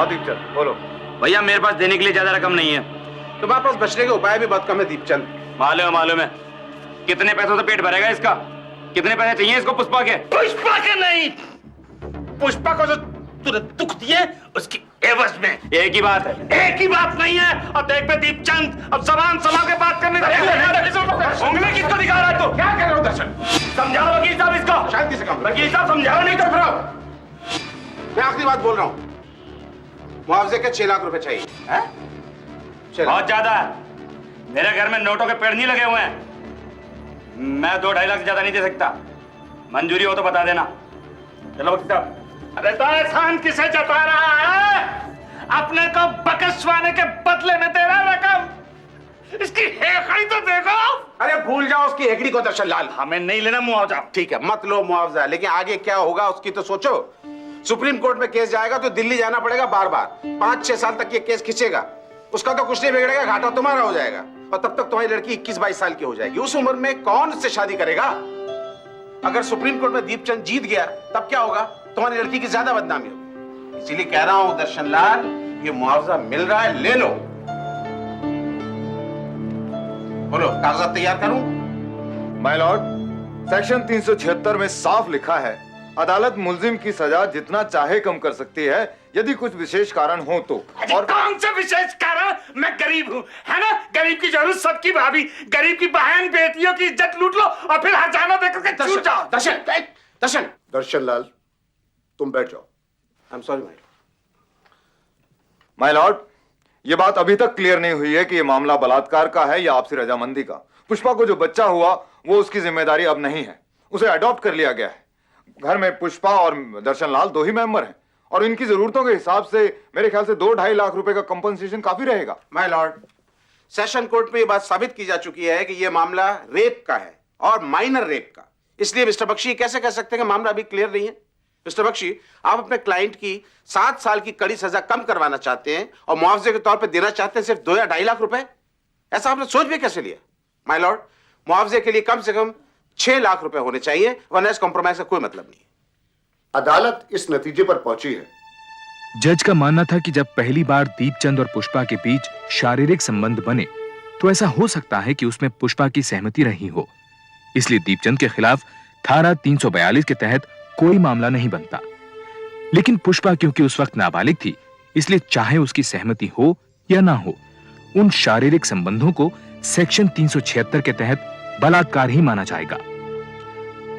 दीपचंद बोलो। भैया मेरे पास देने के लिए ज्यादा रकम नहीं है। तुम्हारे पास बचने के उपाय भी बहुत कम है दीपचंद। मालूम है। कितने पैसों से पेट भरेगा इसका? कितने पैसे चाहिए इसको पुष्पा के? पुष्पा के नहीं, पुष्पा को जो तूने दुख दिए उसकी एवज में। एक ही बात है। एक ही बात नहीं है। अब देख पे दीपचंद, अब जबान संभाल के बात करने उंगली किसको दिखा रहा है तू? क्या कह रहे हो दर्शन? समझाओ वकील साहब इसको। शांति से काम। वकील साहब समझाओ, नहीं तो फिर मैं आखिरी बात बोल रहा हूँ। मुआवजे के 6 लाख रुपए चाहिए। बहुत ज्यादा है। मेरे घर में नोटों के पेड़ नहीं लगे हुए हैं। मैं 2-2.5 लाख से ज्यादा नहीं दे सकता। मंजूरी हो तो बता देना। चलो वकील साहब। अरे तो एहसान किसे जता रहा है? अपने को बकसवाने के बदले में दे रहा रकम। इसकी हेकड़ी तो देखो। अरे भूल जाओ उसकी हेकड़ी को दर्शन लाल। हमें नहीं लेना मुआवजा। ठीक है, मत लो मुआवजा, लेकिन आगे क्या होगा उसकी तो सोचो। सुप्रीम कोर्ट में केस जाएगा तो दिल्ली जाना पड़ेगा बार बार। 5-6 साल तक ये केस खींचेगा। उसका तो कुछ नहीं बिगड़ेगा, घाटा तुम्हारा हो जाएगा। और तब तक तुम्हारी लड़की 21-22 साल की हो जाएगी। उस उम्र में कौन उससे शादी करेगा? अगर सुप्रीम कोर्ट में दीपचंद जीत गया तब क्या होगा? तुम्हारी लड़की की ज्यादा बदनामी होगी। इसीलिए कह रहा हूं दर्शन लाल, ये मुआवजा मिल रहा है, ले लो। बोलो, कागजात तैयार करूं? माय लॉर्ड, सेक्शन 376 में साफ लिखा है, अदालत मुल्जिम की सजा जितना चाहे कम कर सकती है यदि कुछ विशेष कारण हो तो। और कौन सा विशेष कारण? मैं गरीब हूँ, है ना? गरीब की जरूरत सबकी भाभी, गरीब की बहन बेटियों की इज्जत लूट लो और फिर हजाना देकर के छूट जाओ। दर्शन लाल, तुम बैठ जाओ। I am sorry my Lord, ये बात अभी तक क्लियर नहीं हुई है कि ये मामला बलात्कार का है या आपसी रजामंदी का। पुष्पा को जो बच्चा हुआ वो उसकी जिम्मेदारी अब नहीं है, उसे अडॉप्ट कर लिया गया है। घर में पुष्पा और दर्शन लाल 2 ही मेंबर हैं और इनकी जरूरतों के हिसाब से मेरे ख्याल से 2-2.5 लाख रुपए का कंपनसेशन काफी रहेगा। माय लॉर्ड, सेशन कोर्ट में ये बात साबित की जा चुकी है कि ये मामला रेप का है और माइनर रेप का। इसलिए मिस्टर बख्शी कैसे कह सकते हैं कि मामला अभी क्लियर नहीं है? मिस्टर बख्शी, आप अपने क्लाइंट की 7 साल की कड़ी सजा कम करवाना चाहते हैं और मुआवजे के तौर पर देना चाहते हैं सिर्फ 2 या 2.5 लाख रुपए। ऐसा आपने सोच भी कैसे लिया? माय लॉर्ड, मुआवजे के लिए कम से कम 6 लाख रुपए होने चाहिए, वरना इस कॉम्प्रोमाइज का कोई मतलब नहीं। अदालत इस नतीजे पर पहुंची है। जज का मानना था कि जब पहली बार दीपचंद और पुष्पा के बीच शारीरिक संबंध बने तो ऐसा हो सकता है कि उसमें पुष्पा की सहमति रही हो, इसलिए दीपचंद के खिलाफ धारा 342 के तहत कोई मामला नहीं बनता। लेकिन पुष्पा क्योंकि उस वक्त नाबालिग थी, इसलिए चाहे उसकी सहमति हो या ना हो, उन शारीरिक संबंधों को सेक्शन 376 के तहत बलात्कार ही माना जाएगा।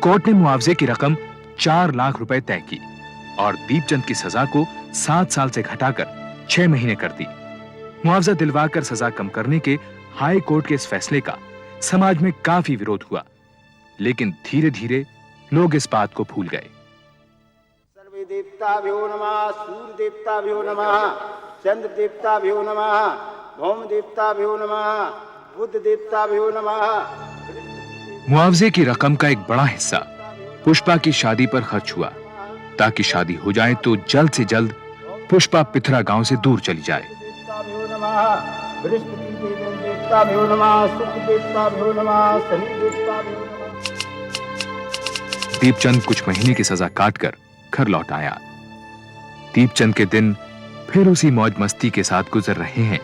कोर्ट ने मुआवजे की रकम 4 लाख रुपए तय की और दीपचंद की सजा को 7 साल से घटाकर 6 महीने कर दी। मुआवजा दिलवाकर सजा कम करने के हाई कोर्ट के इस फैसले का समाज में काफी विरोध हुआ, लेकिन धीरे धीरे लोग इस बात को भूल गए। सर्वे देवताभ्यो नमः, सूर्य देवताभ्यो नमः, चंद्र देवताभ्यो नमः, भौम देवताभ्यो नमः, बुद्ध देवताभ्यो नमः। मुआवजे की रकम का एक बड़ा हिस्सा पुष्पा की शादी पर खर्च हुआ, ताकि शादी हो जाए तो जल्द से जल्द पुष्पा पिथरा गांव से दूर चली जाए। देवताभ्यो नमः, बृहस्पति देवताभ्यो नमः, शुक्र देवताभ्यो नमः, शनि देवताभ्यो नमः। दीपचंद कुछ महीने की सजा काटकर घर लौट आया। दीपचंद के दिन फिर उसी मौज मस्ती के साथ गुजर रहे हैं,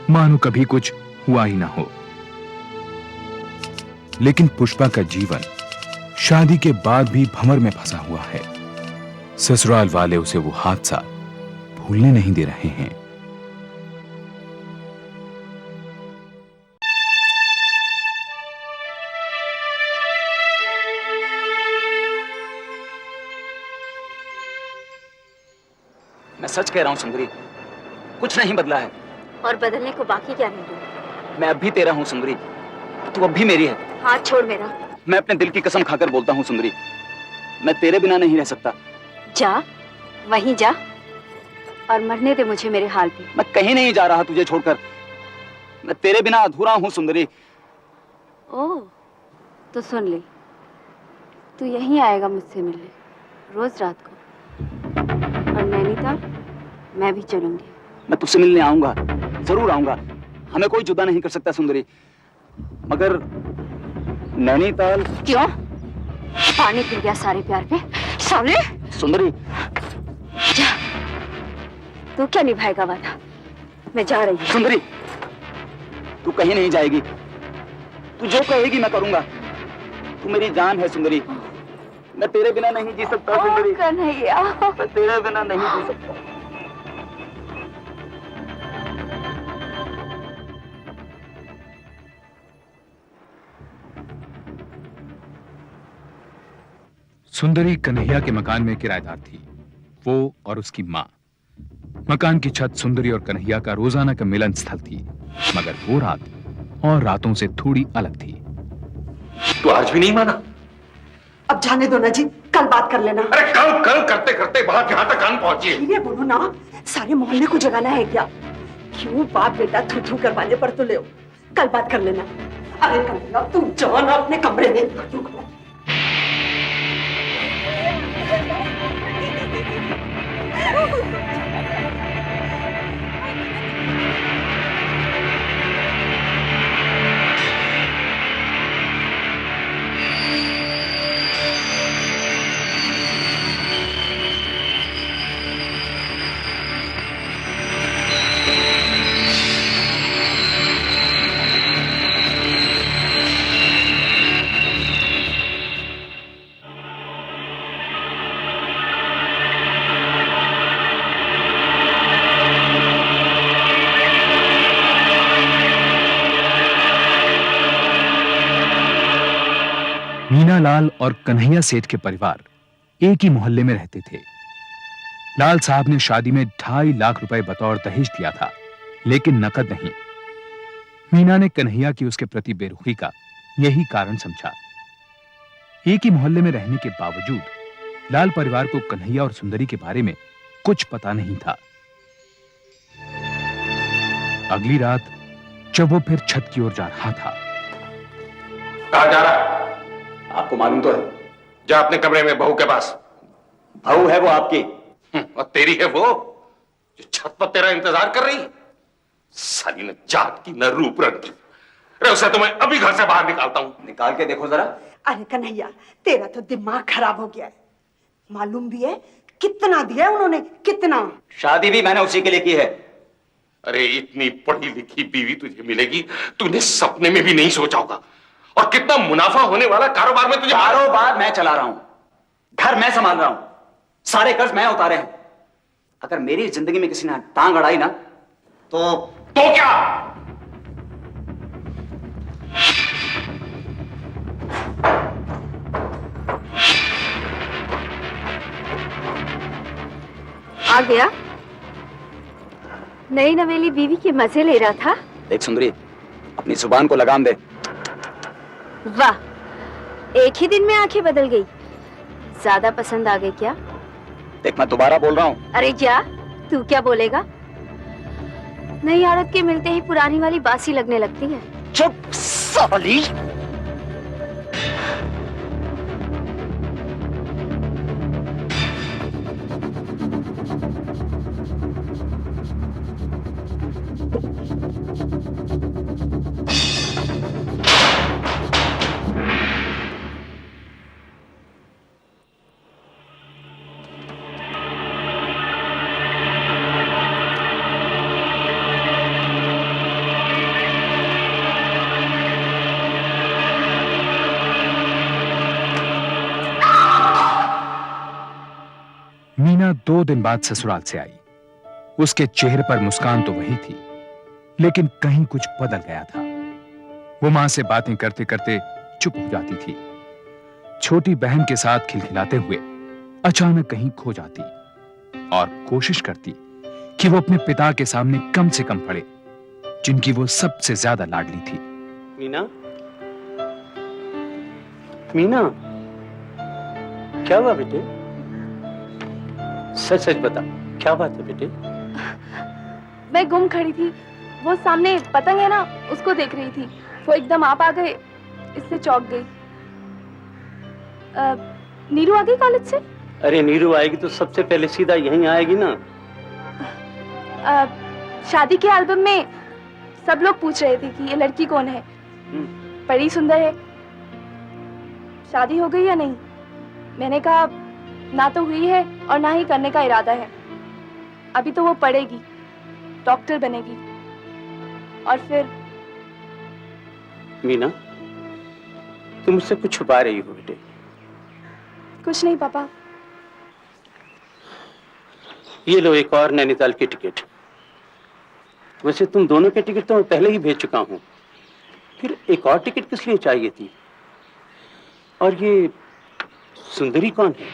मानो कभी कुछ हुआ ही ना हो। लेकिन पुष्पा का जीवन शादी के बाद भी भंवर में फंसा हुआ है। ससुराल वाले उसे वो हादसा भूलने नहीं दे रहे हैं। मैं सच कह रहा हूँ सुंदरी, कुछ नहीं बदला है। और बदलने को बाकी क्या नहीं दूँ? मैं अब भी तेरा हूँ सुंदरी, तू अब भी मेरी है। हाथ छोड़ मेरा। मैं अपने दिल की कसम खाकर बोलता हूँ सुंदरी, मैं तेरे बिना नहीं रह सकता। जा, वहीं जा और मरने दे मुझे मेरे हाल पे। मैं कहीं नहीं जा रहा तुझे छोड़कर, मैं तेरे बिना अधूरा हूँ सुंदरी। ओह, तो सुन ले, तू यहीं आएगा मुझसे मिलने रोज रात को, और नैनीताल मैं भी चलूंगी। मैं तुझसे मिलने आऊंगा, जरूर आऊंगा, हमें कोई जुदा नहीं कर सकता सुंदरी, मगर नैनीताल। क्यों? पानी फिर गया सारे प्यार पे साले। सुंदरी जा, तू क्या निभाएगा वादा? मैं जा रही हूँ। सुंदरी, तू कहीं नहीं जाएगी, तू जो कहेगी मैं करूंगा। तू मेरी जान है सुंदरी, मैं तेरे बिना नहीं जी सकता सुंदरी। कन्हैया, मैं तेरे बिना नहीं जी सकता। सुंदरी कन्हैया के मकान में किराएदार थी, वो और उसकी मां। मकान की छत सुंदरी और कन्हैया का रोजाना का मिलन स्थल थी, मगर वो रात और रातों से थोड़ी अलग थी। तो आज भी नहीं माना? अब जाने दो ना जी, कल बात कर लेना। अरे कल कल करते करते बात यहाँ तक कान पहुंची है। ये बोलो ना, सारे मोहल्ले को जगाना है क्या? क्यों बाप बेटा थू थू करवाने पर तो ले, कल बात कर लेना। अरे कन्हैया, तुम जाओ ना अपने कमरे में। मीना लाल और कन्हैया सेठ के परिवार एक ही मोहल्ले में रहते थे। लाल साहब ने शादी में 2.5 लाख रुपए बतौर दहेज दिया था, लेकिन नकद नहीं। मीना ने कन्हैया की उसके प्रति बेरुखी का यही कारण समझा। एक ही मोहल्ले में रहने के बावजूद लाल परिवार को कन्हैया और सुंदरी के बारे में कुछ पता नहीं था। अगली रात जब वो फिर छत की ओर जा रहा था। कहां जा रहा? आपको मालूम तो है। जा अपने कमरे में बहू के पास। बहू है वो आपकी? और तेरी है वो जो छत पर तेरा इंतजार कर रही? साली न जात की न रूप रंग की। अरे उसे तो मैं अभी घर से बाहर निकालता हूं। निकाल के देखो जरा। अरे कन्हैया, तेरा तो दिमाग खराब हो गया है। मालूम भी है कितना दिया है उन्होंने? कितना? शादी भी मैंने उसी के लिए की है। अरे इतनी पढ़ी लिखी बीवी तुझे मिलेगी तूने सपने में भी नहीं सोचा होगा। और कितना मुनाफा होने वाला कारोबार में तुझे। कारोबार मैं चला रहा हूं, घर मैं संभाल रहा हूं, सारे कर्ज मैं उतारे हैं। अगर मेरी जिंदगी में किसी ने टांग अड़ाई ना तो क्या? आ गया? नई नवेली बीवी के मजे ले रहा था। देख सुंदरी, अपनी जुबान को लगाम दे। वाह, एक ही दिन में आंखें बदल गई। ज्यादा पसंद आ गई क्या? देख मैं दोबारा बोल रहा हूं। अरे जा, तू क्या बोलेगा? नई औरत के मिलते ही पुरानी वाली बासी लगने लगती है। चुप साली। मीना 2 दिन बाद ससुराल से आई। उसके चेहरे पर मुस्कान तो वही थी, लेकिन कहीं कुछ बदल गया था। वो मां से बातें करते करते चुप हो जाती थी। छोटी बहन के साथ खिलखिलाते हुए अचानक कहीं खो जाती और कोशिश करती कि वो अपने पिता के सामने कम से कम पड़े, जिनकी वो सबसे ज्यादा लाडली थी। मीना, मीना, क्या हुआ बेटे? सच सच बता, क्या बात है बेटे? मैं गुम खड़ी थी, वो सामने पतंग है ना, उसको देख रही थी। वो एकदम आप आ गए, इससे चौंक गई। नीरू आ गई कॉलेज से? अरे नीरू आएगी तो सबसे पहले सीधा यहीं आएगी ना। शादी के एल्बम में सब लोग पूछ रहे थे कि ये लड़की कौन है। बड़ी सुंदर है, शादी हो गई या नहीं? मैंने कहा ना तो हुई है और ना ही करने का इरादा है। अभी तो वो पढ़ेगी, डॉक्टर बनेगी और फिर। मीना, तुम मुझसे कुछ छुपा रही हो बेटे? कुछ नहीं पापा। ये लो एक और नैनीताल की टिकट। वैसे तुम दोनों के टिकट तो मैं पहले ही भेज चुका हूं, फिर एक और टिकट किस लिए चाहिए थी? और ये सुंदरी कौन है?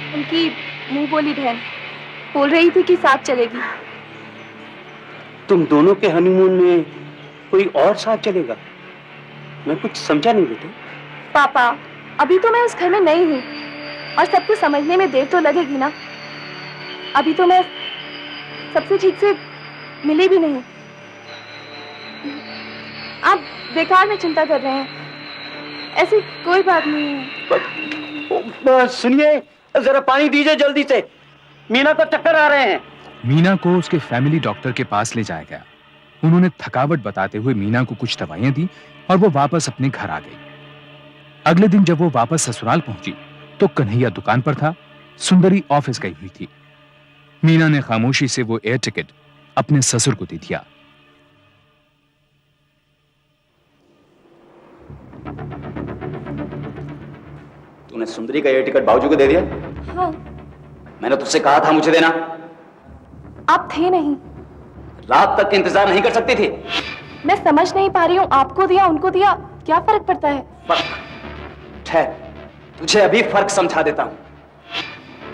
उनकी मुंह बोली बहन, बोल रही थी कि साथ चलेगी। तुम दोनों के हनीमून में कोई और साथ चलेगा? मैं कुछ समझा नहीं बेटे। पापा, अभी तो मैं उस घर में नई हूँ और सब कुछ समझने में देर तो लगेगी ना। अभी तो मैं सबसे ठीक से मिली भी नहीं। आप बेकार में चिंता कर रहे हैं, ऐसी कोई बात नहीं है। सुनिए, जरा पानी दीजिए जल्दी से, मीना को चक्कर आ रहे हैं। मीना को उसके फैमिली डॉक्टर के पास ले जाया गया। उन्होंने थकावट बताते हुए मीना को कुछ दवाइयां दी और वो वापस अपने घर आ गई। अगले दिन जब वो वापस ससुराल पहुंची तो कन्हैया दुकान पर था, सुंदरी ऑफिस गई हुई थी। मीना ने खामोशी से वो एयर टिकट अपने ससुर को दे दिया। तूने सुंदरी का एयर टिकट बाबूजी को दे दिया? हाँ। मैंने तुझसे कहा था मुझे देना। आप थे नहीं। रात तक इंतजार नहीं कर सकती थी? मैं समझ नहीं पा रही हूँ, आपको दिया उनको दिया क्या फर्क पड़ता है? फर्क? ठहर, तुझे अभी फर्क समझा देता हूँ।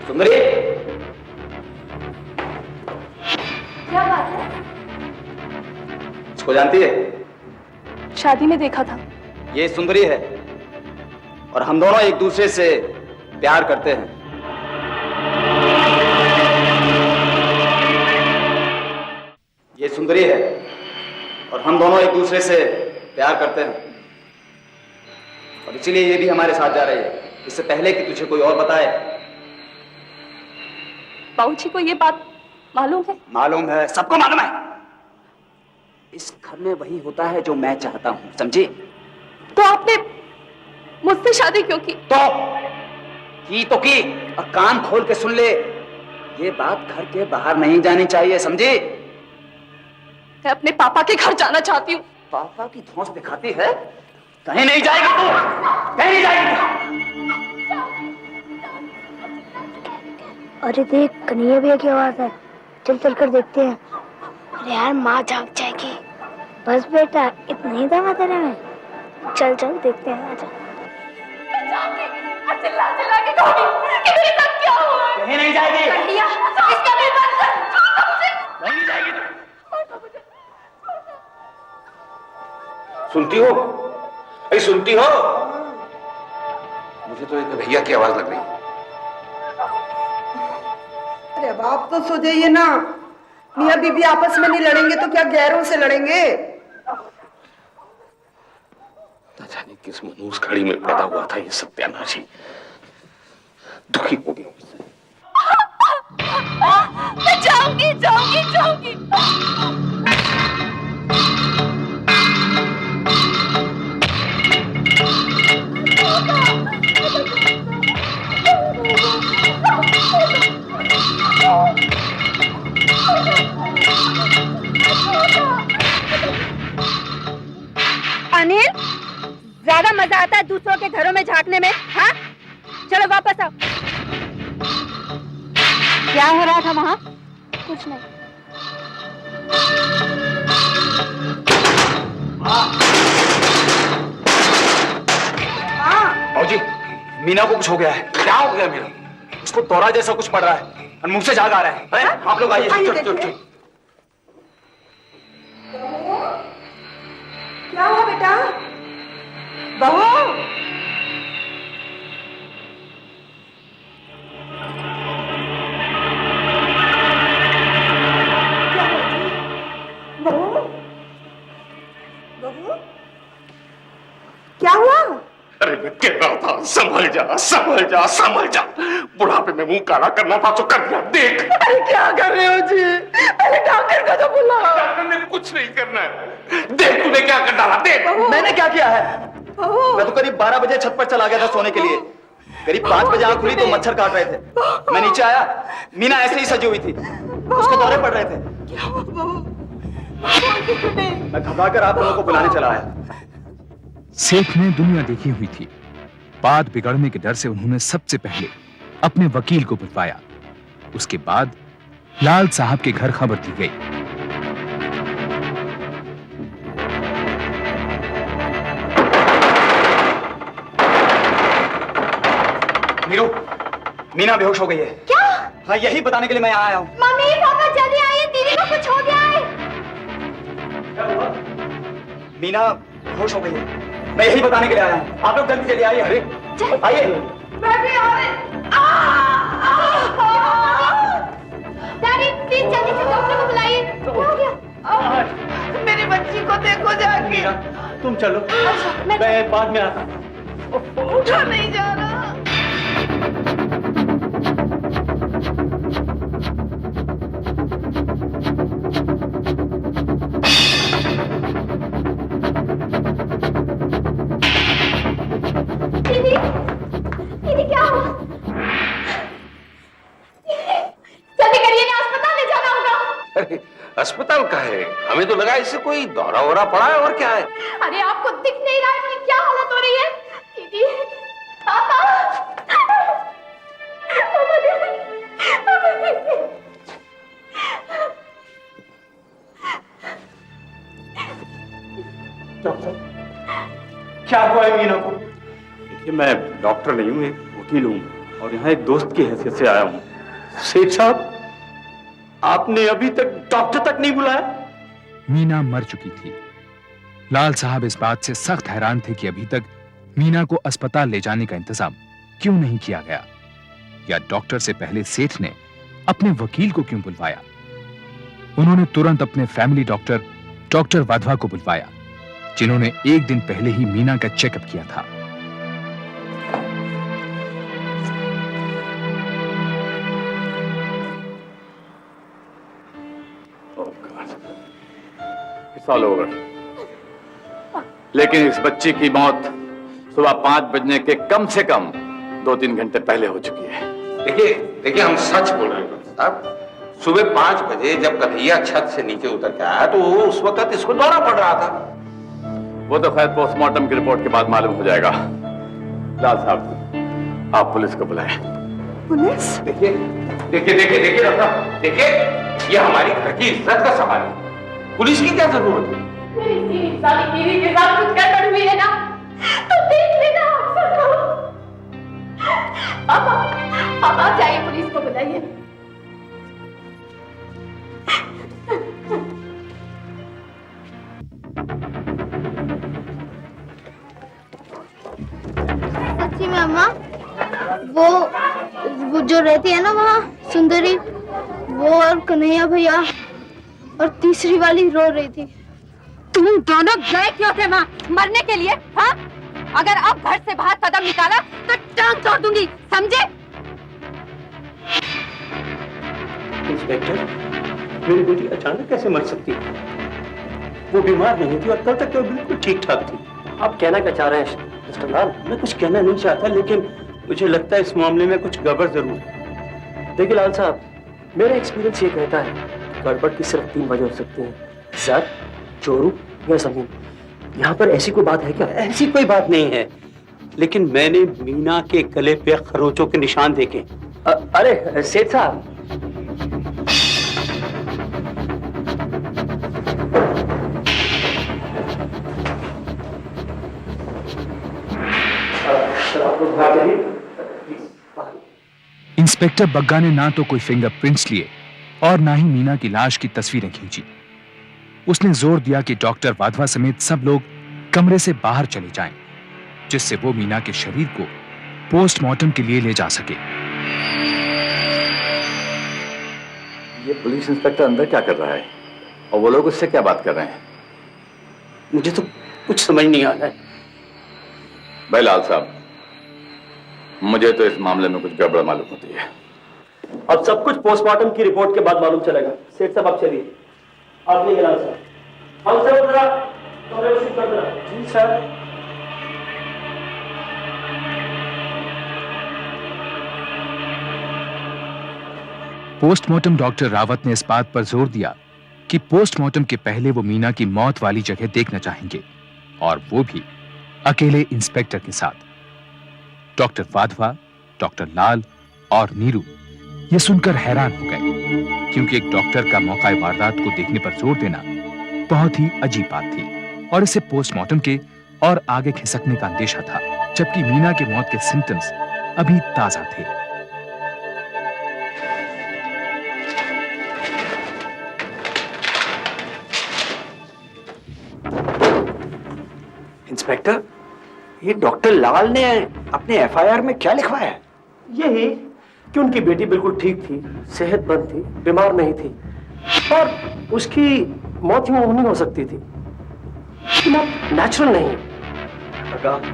सुंदरी, क्या बात है? इसको जानती है? शादी में देखा था। ये सुंदरी है और हम दोनों एक दूसरे से प्यार करते हैं। ये सुंदरी है और हम दोनों एक दूसरे से प्यार करते हैं और इसीलिए ये भी हमारे साथ जा रही है, इससे पहले कि तुझे कोई और बताए। बाबूजी को ये बात मालूम है? मालूम है, सबको मालूम है। इस घर में वही होता है जो मैं चाहता हूं, समझी? तो आपने मुझसे शादी क्यों की? तो की और कान खोल के सुन ले, ये बात घर के बाहर नहीं जानी चाहिए, समझी? मैं अपने पापा के घर जाना चाहती हूँ। पापा की धौंस दिखाती है? कहीं नहीं जाएगी तू, कहीं नहीं जाएगी। अरे देख, कन्हैया भैया की आवाज है, चल चल कर देखते हैं। अरे यार, माँ जाग जाएगी। बस बेटा, इतना ही दम है तेरे में, चल चल देखते हैं। आजा। चिल्ला चिल्ला के कहूंगी कि मेरे साथ क्या हुआ है। कहीं नहीं जाएगी। कन्हैया, इसका भी बंद कर। कहीं नहीं जाएगी। सुनती हो? अरे सुनती हो? मुझे तो एक भैया की आवाज लग रही है। अरे अब आप तो सो जाइए ना। मियाँ बीबी आपस में नहीं लड़ेंगे तो क्या गैरों से लड़ेंगे? न जाने किस मनूस घड़ी में पैदा हुआ था ये सत्यानाशी। दुखी हो गया मुझसे। मैं जाऊंगी जाऊंगी जाऊंगी। अनिल, ज्यादा मजा आता है दूसरों के घरों में झांकने में, हाँ? चलो वापस आओ। क्या हो रहा था वहाँ? कुछ नहीं। बाबूजी, मीना को कुछ हो गया है। क्या हो गया मीना? उसको दौरा जैसा कुछ पड़ रहा है और मुंह से झाग आ रहा है। अरे आप लोग आइए। क्या हुआ बेटा? बहू, क्या हुआ? अरे मैं कह रहा था संभल जा संभल जा संभल जा। बुढ़ापे में मुंह काला करना था तो कर दिया। देख। अरे क्या कर रहे हो जी? पहले डॉक्टर को तो बुलाओ। डॉक्टर ने कुछ नहीं करना है। देख तूने क्या कर डाला, देख। मैंने क्या किया है? मैं तो करीब 12 बजे छत पर चला गया था सोने के लिए। करीब 5 बजे आंख खुली तो मच्छर काट रहे थे। मैं नीचे आया, मीना ऐसे ही सजी हुई थी, उसको दौरे पड़ रहे थे। मैं घबरा कर आप लोगों को बुलाने चला आया। सेठ ने दुनिया देखी हुई थी। बात बिगड़ने के डर से उन्होंने सबसे पहले अपने वकील को बुलवाया। उसके बाद लाल साहब के घर खबर दी गई। मीरू, मीना बेहोश हो गई है। क्या? हाँ, यही बताने के लिए मैं यहाँ आया हूँ। मम्मी पापा जल्दी आइए, दीदी को कुछ हो गया है। मीना बेहोश हो गई है। मैं यही बताने के लिए आया हूँ। आप लोग जल्दी चलिए आइए। आइए। मैं भी आ रही। डैडी प्लीज जल्दी से डॉक्टर को बुलाइए। क्या हो गया? मेरी बच्ची को देखो जाके। तुम चलो, मैं बाद में आता हूँ। उठा नहीं जा रहा। दीदी क्या हुआ? जल्दी करिए ना, अस्पताल ले जाना होगा। अरे अस्पताल का है, हमें तो लगा इससे कोई दौरा वोरा पड़ा है और क्या है। अरे आपको दिख नहीं रहा है कि क्या हालत हो रही है? दीदी, पापा, क्या हुआ है मीना को? देखिए, मैं डॉक्टर नहीं हूँ, एक वकील हूँ और यहाँ एक दोस्त की हैसियत से आया हूँ। सेठ साहब, आपने अभी तक डॉक्टर तक नहीं बुलाया? मीना मर चुकी थी। लाल साहब इस बात से सख्त हैरान थे कि अभी तक मीना को अस्पताल ले जाने का इंतजाम क्यों नहीं किया गया, या डॉक्टर से पहले सेठ ने अपने वकील को क्यों बुलवाया। उन्होंने तुरंत अपने फैमिली डॉक्टर वाधवा को बुलवाया, जिन्होंने एक दिन पहले ही मीना का चेकअप किया था। साल हो गए, लेकिन इस बच्ची की मौत सुबह 5 बजने के कम से कम 2-3 घंटे पहले हो चुकी है। देखिए हम सच बोल रहे हैं साहब। सुबह 5 बजे जब कन्हैया छत से नीचे उतर के आया तो उस वक्त इसको दौरा पड़ रहा था। वो तो खैर पोस्टमार्टम की रिपोर्ट के बाद मालूम हो जाएगा। लाल साहब, आप पुलिस को बुलाएं। पुलिस? देखिए डॉक्टर साहब, देखिए ये हमारी घर की इज्जत का सवाल है, पुलिस की क्या जरूरत है? मेरी साली बीवी के साथ कुछ गड़बड़ हुई है ना, तो देख लेना अफसर को। अब आप जाइए, पुलिस को बुलाइए। सच्ची में अम्मा, वो जो रहती है ना वहाँ सुंदरी, वो और कन्हैया भैया और तीसरी वाली रो रही थी। तुम दोनों गए क्यों थे वहाँ? मरने के लिए? हाँ? अगर अब घर से बाहर कदम निकाला तो टांग तोड़ दूंगी, समझे? इंस्पेक्टर, मेरी बेटी अचानक कैसे मर सकती है? वो बीमार नहीं थी और कल तक तो बिल्कुल ठीक ठाक थी। आप कहना क्या चाह रहे हैं मिस्टर लाल? मैं कुछ कहना नहीं चाहता, लेकिन मुझे लगता है इस मामले में कुछ गड़बड़ जरूर है। देखिए लाल साहब, मेरा एक्सपीरियंस ये कहता है गड़बड़ की सिर्फ 3 वजह हो सकती हैं, सर, चोरू या जमीन। यहाँ पर ऐसी कोई बात है क्या? ऐसी कोई बात नहीं है, लेकिन मैंने मीना के गले पे खरोचों के निशान देखे। अरे सेठ साहब, इंस्पेक्टर बग्गा ने ना तो कोई फिंगरप्रिंट्स लिए और ना ही मीना की लाश की तस्वीरें खींची। उसने जोर दिया कि डॉक्टर वाधवा समेत सब लोग कमरे से बाहर चले जाएं, जिससे वो मीना के शरीर को पोस्टमार्टम के लिए ले जा सके। ये पुलिस इंस्पेक्टर अंदर क्या कर रहा है और वो लोग उससे क्या बात कर रहे हैं? मुझे तो कुछ समझ नहीं आ रहा है। भाई लाल साहब, मुझे तो इस मामले में कुछ गड़बड़ मालूम होती है। अब सब कुछ पोस्टमार्टम की रिपोर्ट के बाद मालूम चलेगा। सेठ साहब आप चलिए। आप नहीं लाल साहब, हम सब जरा कमरे को शिफ्ट कर देना। जी सर। पोस्टमार्टम डॉक्टर रावत ने इस बात पर जोर दिया कि पोस्टमार्टम के पहले वो मीना की मौत वाली जगह देखना चाहेंगे, और वो भी अकेले इंस्पेक्टर के साथ। डॉक्टर वाधवा, डॉक्टर लाल और नीरू ये सुनकर हैरान हो गए, क्योंकि एक डॉक्टर का मौका वारदात को देखने पर जोर देना बहुत ही अजीब बात थी, और इससे पोस्टमार्टम के और आगे खिसकने का अंदेशा था, जबकि मीना के मौत के सिम्टम्स अभी ताजा थे। इंस्पेक्टर, ये डॉक्टर लाल ने अपने एफआईआर में क्या लिखवाया है? यही कि उनकी बेटी बिल्कुल ठीक थी, सेहतमंद थी, बीमार नहीं थी और उसकी मौत यूं नहीं हो सकती थी, मौत नेचुरल नहीं। अगर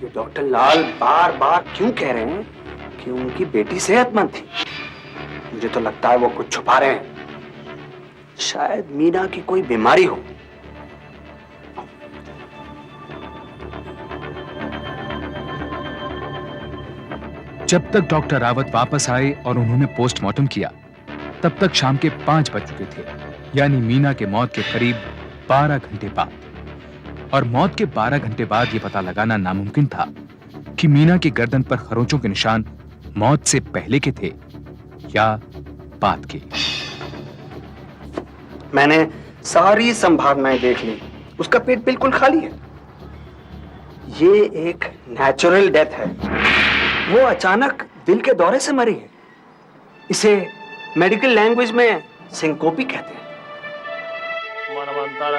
ये डॉक्टर लाल बार बार क्यों कह रहे हैं कि उनकी बेटी सेहतमंद थी? मुझे तो लगता है वो कुछ छुपा रहे हैं। शायद मीना की कोई बीमारी हो। जब तक डॉक्टर रावत वापस आए और उन्होंने पोस्टमार्टम किया, तब तक शाम के 5 बज चुके थे, यानी मीना के मौत के करीब 12 घंटे बाद। और मौत के 12 घंटे बाद यह पता लगाना नामुमकिन था कि मीना की गर्दन पर खरोंचों के निशान मौत से पहले के थे या बाद के। मैंने सारी संभावनाएं देख ली, उसका पेट बिल्कुल खाली है। ये एक नेचुरल डेथ है। वो अचानक दिल के दौरे से मरी है। इसे मेडिकल लैंग्वेज में सिंकोपी कहते हैं। मनमंतर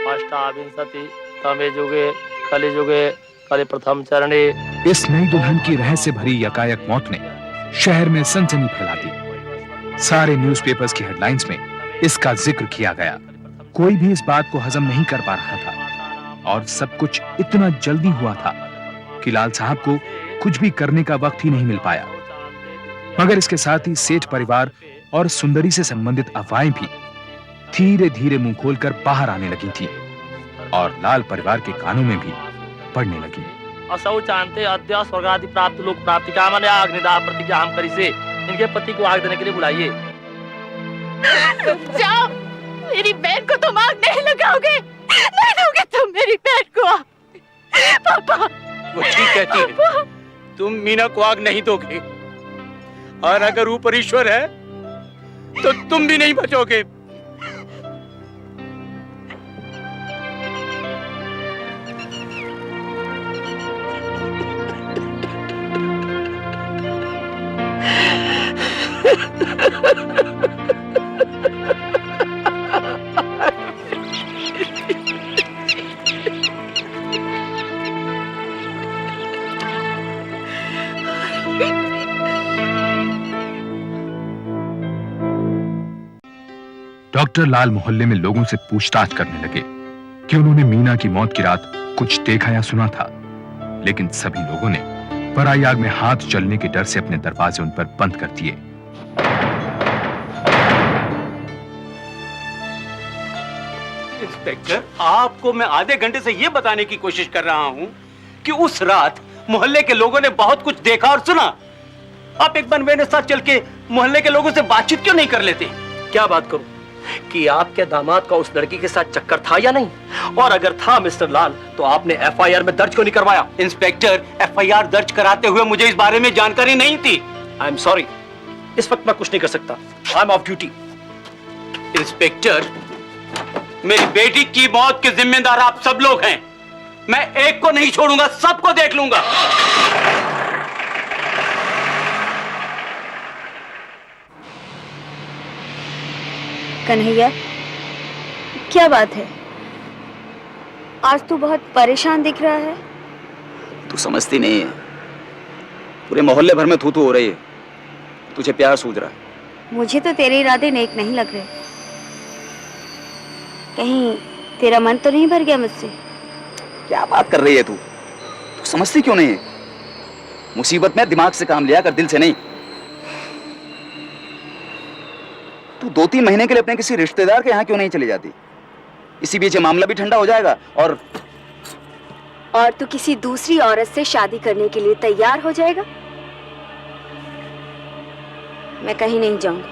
अष्टाविंशति तमे जुगे कलिजुगे कलि प्रथम चरणे। इस नई दुल्हन की रहस्य भरी यकायक मौत ने शहर में सनसनी फैला दी। सारे न्यूज़पेपर्स की हेडलाइंस में इसका जिक्र किया गया। कोई भी इस बात को हजम नहीं कर पा रहा था और सब कुछ इतना जल्दी हुआ था कि लाल साहब को कुछ भी करने का वक्त ही नहीं मिल पाया। मगर इसके साथ ही सेठ परिवार और सुंदरी से संबंधित अफवाहें भी धीरे धीरे मुंह खोलकर बाहर आने लगी थी और लाल परिवार के कानों में भी पड़ने लगी। असौ चाहते अद्य स्वर्गादि प्राप्त लोक प्राप्ति कामना अग्निदाह प्रतिज्ञा हम करी से इनके पति को आग देने के लिए बुलाइए। जाओ, मेरी बहन को तुम आग नहीं लगाओगे, नहीं दोगे तुम मेरी बहन को आग। पापा वो ठीक कहती है, तुम मीना को आग नहीं दोगे और अगर ऊपर ईश्वर है तो तुम भी नहीं बचोगे। डॉक्टर लाल मोहल्ले में लोगों से पूछताछ करने लगे कि उन्होंने मीना की मौत की रात कुछ देखा या सुना था, लेकिन सभी लोगों ने पराई आग में हाथ जलने के डर से अपने दरवाजे उन पर बंद कर दिए। इंस्पेक्टर, आपको मैं आधे घंटे से यह बताने की कोशिश कर रहा हूं कि उस रात मोहल्ले के लोगों ने बहुत कुछ देखा और सुना। आप एक बार मेरे साथ चल के मोहल्ले के लोगों से बातचीत क्यों नहीं कर लेते? क्या बात करूं कि आपके दामाद का उस लड़की के साथ चक्कर था या नहीं, और अगर था मिस्टर लाल तो आपने एफआईआर में दर्ज क्यों नहीं करवाया? इंस्पेक्टर, एफआईआर दर्ज कराते हुए मुझे इस बारे में जानकारी नहीं थी। आई एम सॉरी, इस वक्त मैं कुछ नहीं कर सकता। I am of duty. Inspector, मेरी बेटी की मौत के जिम्मेदार आप सब लोग हैं। मैं एक को नहीं छोड़ूंगा, सबको देख लूंगा। कन्हैया, क्या बात है? आज तू बहुत परेशान दिख रहा है। तू समझती नहीं है, पूरे मोहल्ले भर में थू थू हो रही है, तुझे प्यार सूझ रहा है। मुझे तो तेरे इरादे नेक नहीं लग रहे। कहीं तेरा मन तो नहीं भर गया मुझसे? क्या बात कर रही है तू समझती क्यों नहीं है? मुसीबत में दिमाग से काम लिया कर, दिल से नहीं। तू 2-3 महीने के लिए अपने किसी रिश्तेदार के यहाँ क्यों नहीं चली जाती? इसी बीच मामला भी ठंडा हो जाएगा और तू किसी दूसरी औरत से शादी करने के लिए तैयार हो जाएगा। मैं कहीं नहीं जाऊंगी,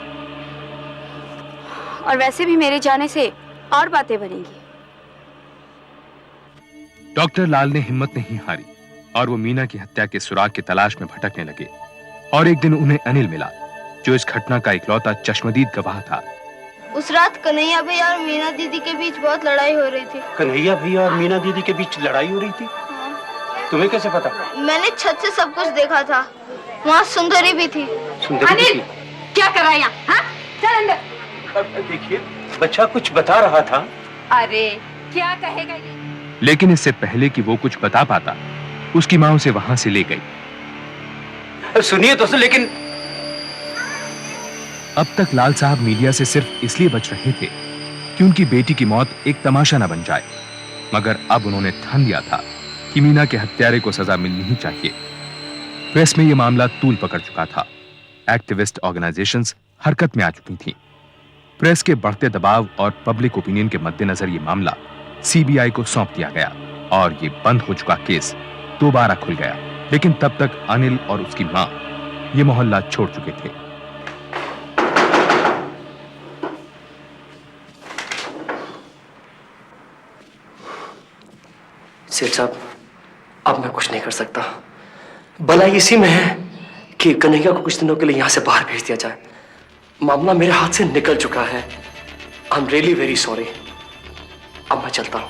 और वैसे भी मेरे जाने से और बातें बनेंगी। डॉक्टर लाल ने हिम्मत नहीं हारी और वो मीना की हत्या के सुराग की तलाश में भटकने लगे। और एक दिन उन्हें अनिल मिला, जो इस घटना का इकलौता चश्मदीद गवाह था। उस रात कन्हैया भैया और मीना दीदी के बीच बहुत लड़ाई हो रही थी। कन्हैया भैया और मीना दीदी के बीच लड़ाई हो रही थी? तुम्हें कैसे पता? मैंने छत से सब कुछ देखा था, वहाँ सुंदरी भी थी। अनिल, क्या कर रहा है यहाँ? हाँ? चल अंदर। देखिए, बच्चा कुछ बता रहा था। अरे क्या कहेगा ये? लेकिन इससे पहले कि वो कुछ बता पाता, उसकी मां उसे वहां से ले गई। सुनिए दोस्तों, लेकिन अब तक लाल साहब मीडिया से सिर्फ इसलिए बच रहे थे कि उनकी बेटी की मौत एक तमाशा न बन जाए, मगर अब उन्होंने ठान लिया था कि मीना के हत्यारे को सजा मिलनी ही चाहिए। प्रेस में यह मामला तूल पकड़ चुका था। एक्टिविस्ट ऑर्गेनाइजेशंस हरकत में आ चुकी थीं। प्रेस के बढ़ते दबाव और पब्लिक ओपिनियन के मद्देनजर यह मामला सीबीआई को सौंप दिया गया और ये बंद हो चुका केस दोबारा खुल गया। लेकिन तब तक अनिल और उसकी मां ये मोहल्ला छोड़ चुके थे। सेठ साहब, अब मैं कुछ नहीं कर सकता। भलाई इसी में है कि कन्हैया को कुछ दिनों के लिए यहां से बाहर भेज दिया जाए। मामला मेरे हाथ से निकल चुका है। I am really very sorry. अब मैं चलता हूं।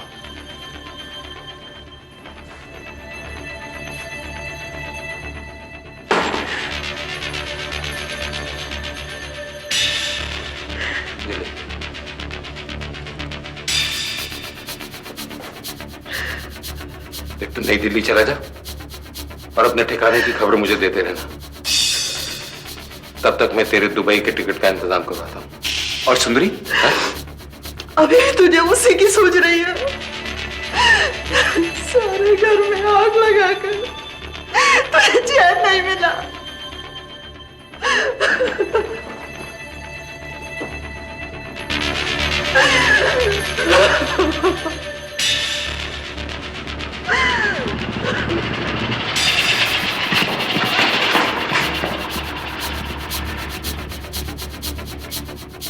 नई दिल्ली चला जा और अपने ठिकाने की खबर मुझे देते रहना। तब तक मैं तेरे दुबई के टिकट का इंतजाम करवाता हूँ। और सुंदरी, अभी भी तुझे उसी की सूझ रही है। सारे घर में आग लगाकर तुझे चैन नहीं मिला।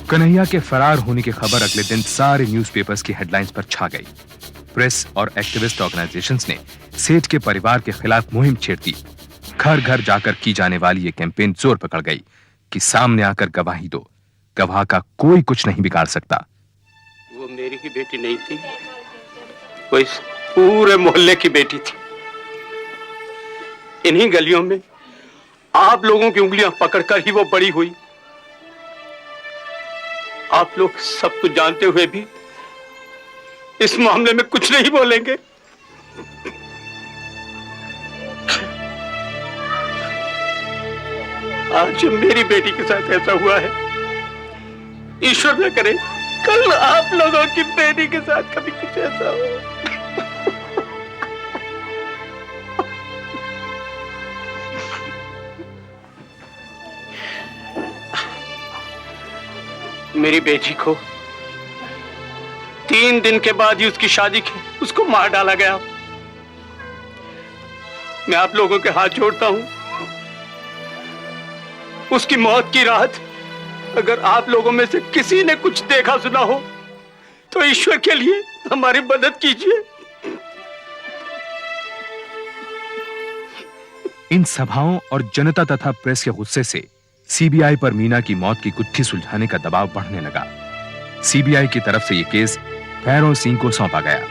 कन्हैया के फरार होने की खबर अगले दिन सारे न्यूज़पेपर्स की हेडलाइंस पर छा गई। प्रेस और एक्टिविस्ट ऑर्गेनाइजेशंस ने सेठ के परिवार के खिलाफ मुहिम छेड़ दी। घर घर जाकर की जाने वाली ये कैंपेन जोर पकड़ गई कि सामने आकर गवाही दो, गवाह का कोई कुछ नहीं बिगाड़ सकता। वो मेरी ही बेटी नहीं थी, वो इस पूरे मोहल्ले की बेटी थी। इन्हीं गलियों में आप लोगों की उंगलियां पकड़कर ही वो बड़ी हुई। आप लोग सब कुछ जानते हुए भी इस मामले में कुछ नहीं बोलेंगे। आज मेरी बेटी के साथ ऐसा हुआ है, ईश्वर न करे कल आप लोगों की बेटी के साथ कभी कुछ ऐसा हो। मेरी बेटी को 3 दिन के बाद ही उसकी शादी की उसको मार डाला गया। मैं आप लोगों के हाथ जोड़ता हूं, उसकी मौत की रात अगर आप लोगों में से किसी ने कुछ देखा सुना हो तो ईश्वर के लिए हमारी मदद कीजिए। इन सभाओं और जनता तथा प्रेस के गुस्से से सीबीआई पर मीना की मौत की गुत्थी सुलझाने का दबाव बढ़ने लगा। सीबीआई की तरफ से यह केस भैरव सिंह को सौंपा गया।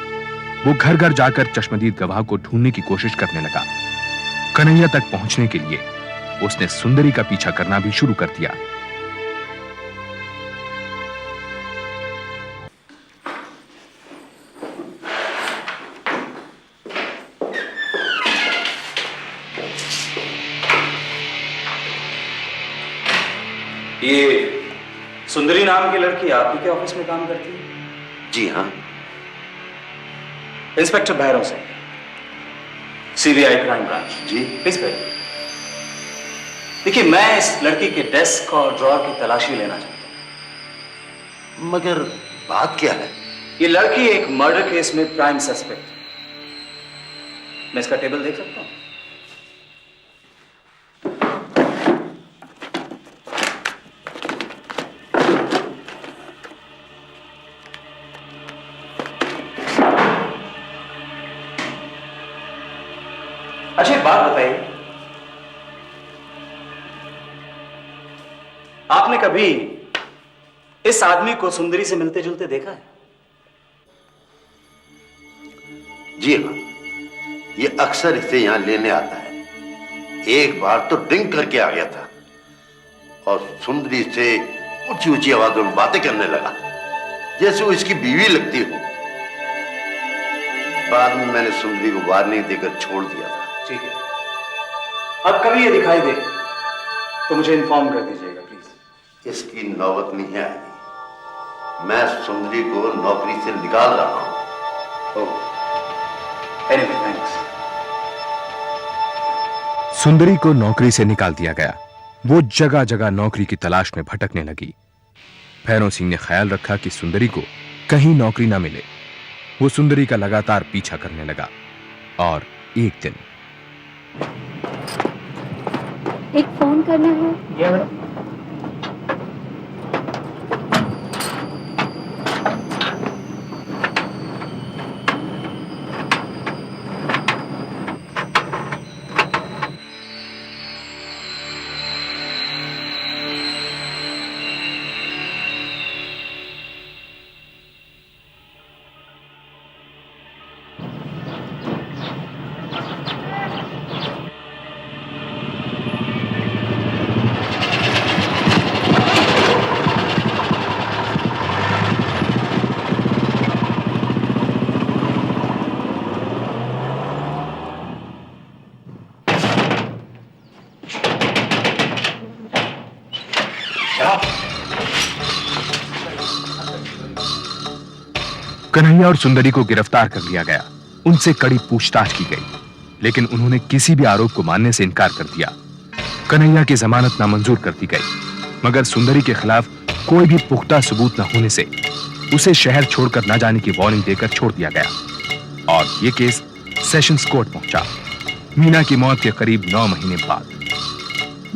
वो घर घर जाकर चश्मदीद गवाह को ढूंढने की कोशिश करने लगा। कन्हैया तक पहुंचने के लिए उसने सुंदरी का पीछा करना भी शुरू कर दिया। ये सुंदरी नाम की लड़की आप ही के ऑफिस में काम करती है? जी हाँ। Inspector Bhairav Singh, CBI crime branch. जी प्लीज बैठिए। देखिए, मैं इस लड़की के डेस्क और ड्रॉर की तलाशी लेना चाहता हूं। मगर बात क्या है? ये लड़की एक मर्डर केस में प्राइम सस्पेक्ट है। मैं इसका टेबल देख सकता हूं? अच्छा, एक बात बताइए, आपने कभी इस आदमी को सुंदरी से मिलते जुलते देखा है? जी हाँ, ये अक्सर इसे यहां लेने आता है। एक बार तो ड्रिंक करके आ गया था और सुंदरी से ऊंची ऊंची आवाजों में बातें करने लगा जैसे वो इसकी बीवी लगती हो। बाद में मैंने सुंदरी को वार्निंग देकर छोड़ दिया था। ठीक है, अब कभी ये दिखाई दे तो मुझे इन्फॉर्म कर दीजिएगा प्लीज। इसकी नौबत नहीं आएगी। मैं सुंदरी को नौकरी से निकाल रहा हूं। Anyway, thanks. सुंदरी को नौकरी से निकाल दिया गया। वो जगह जगह नौकरी की तलाश में भटकने लगी। भैरव सिंह ने ख्याल रखा कि सुंदरी को कहीं नौकरी ना मिले। वो सुंदरी का लगातार पीछा करने लगा और एक दिन एक फोन करना है। कन्हैया और सुंदरी को गिरफ्तार कर लिया गया। उनसे कड़ी पूछताछ की गई, लेकिन उन्होंने किसी भी आरोप को मानने से इनकार कर दिया। कन्हैया की जमानत नामंजूर कर दी गई, मगर सुंदरी के खिलाफ कोई भी पुख्ता सबूत न होने से उसे शहर छोड़कर न जाने की वार्निंग देकर छोड़ दिया गया और यह केस सेशंस कोर्ट पहुंचा। मीना की मौत के करीब 9 महीने बाद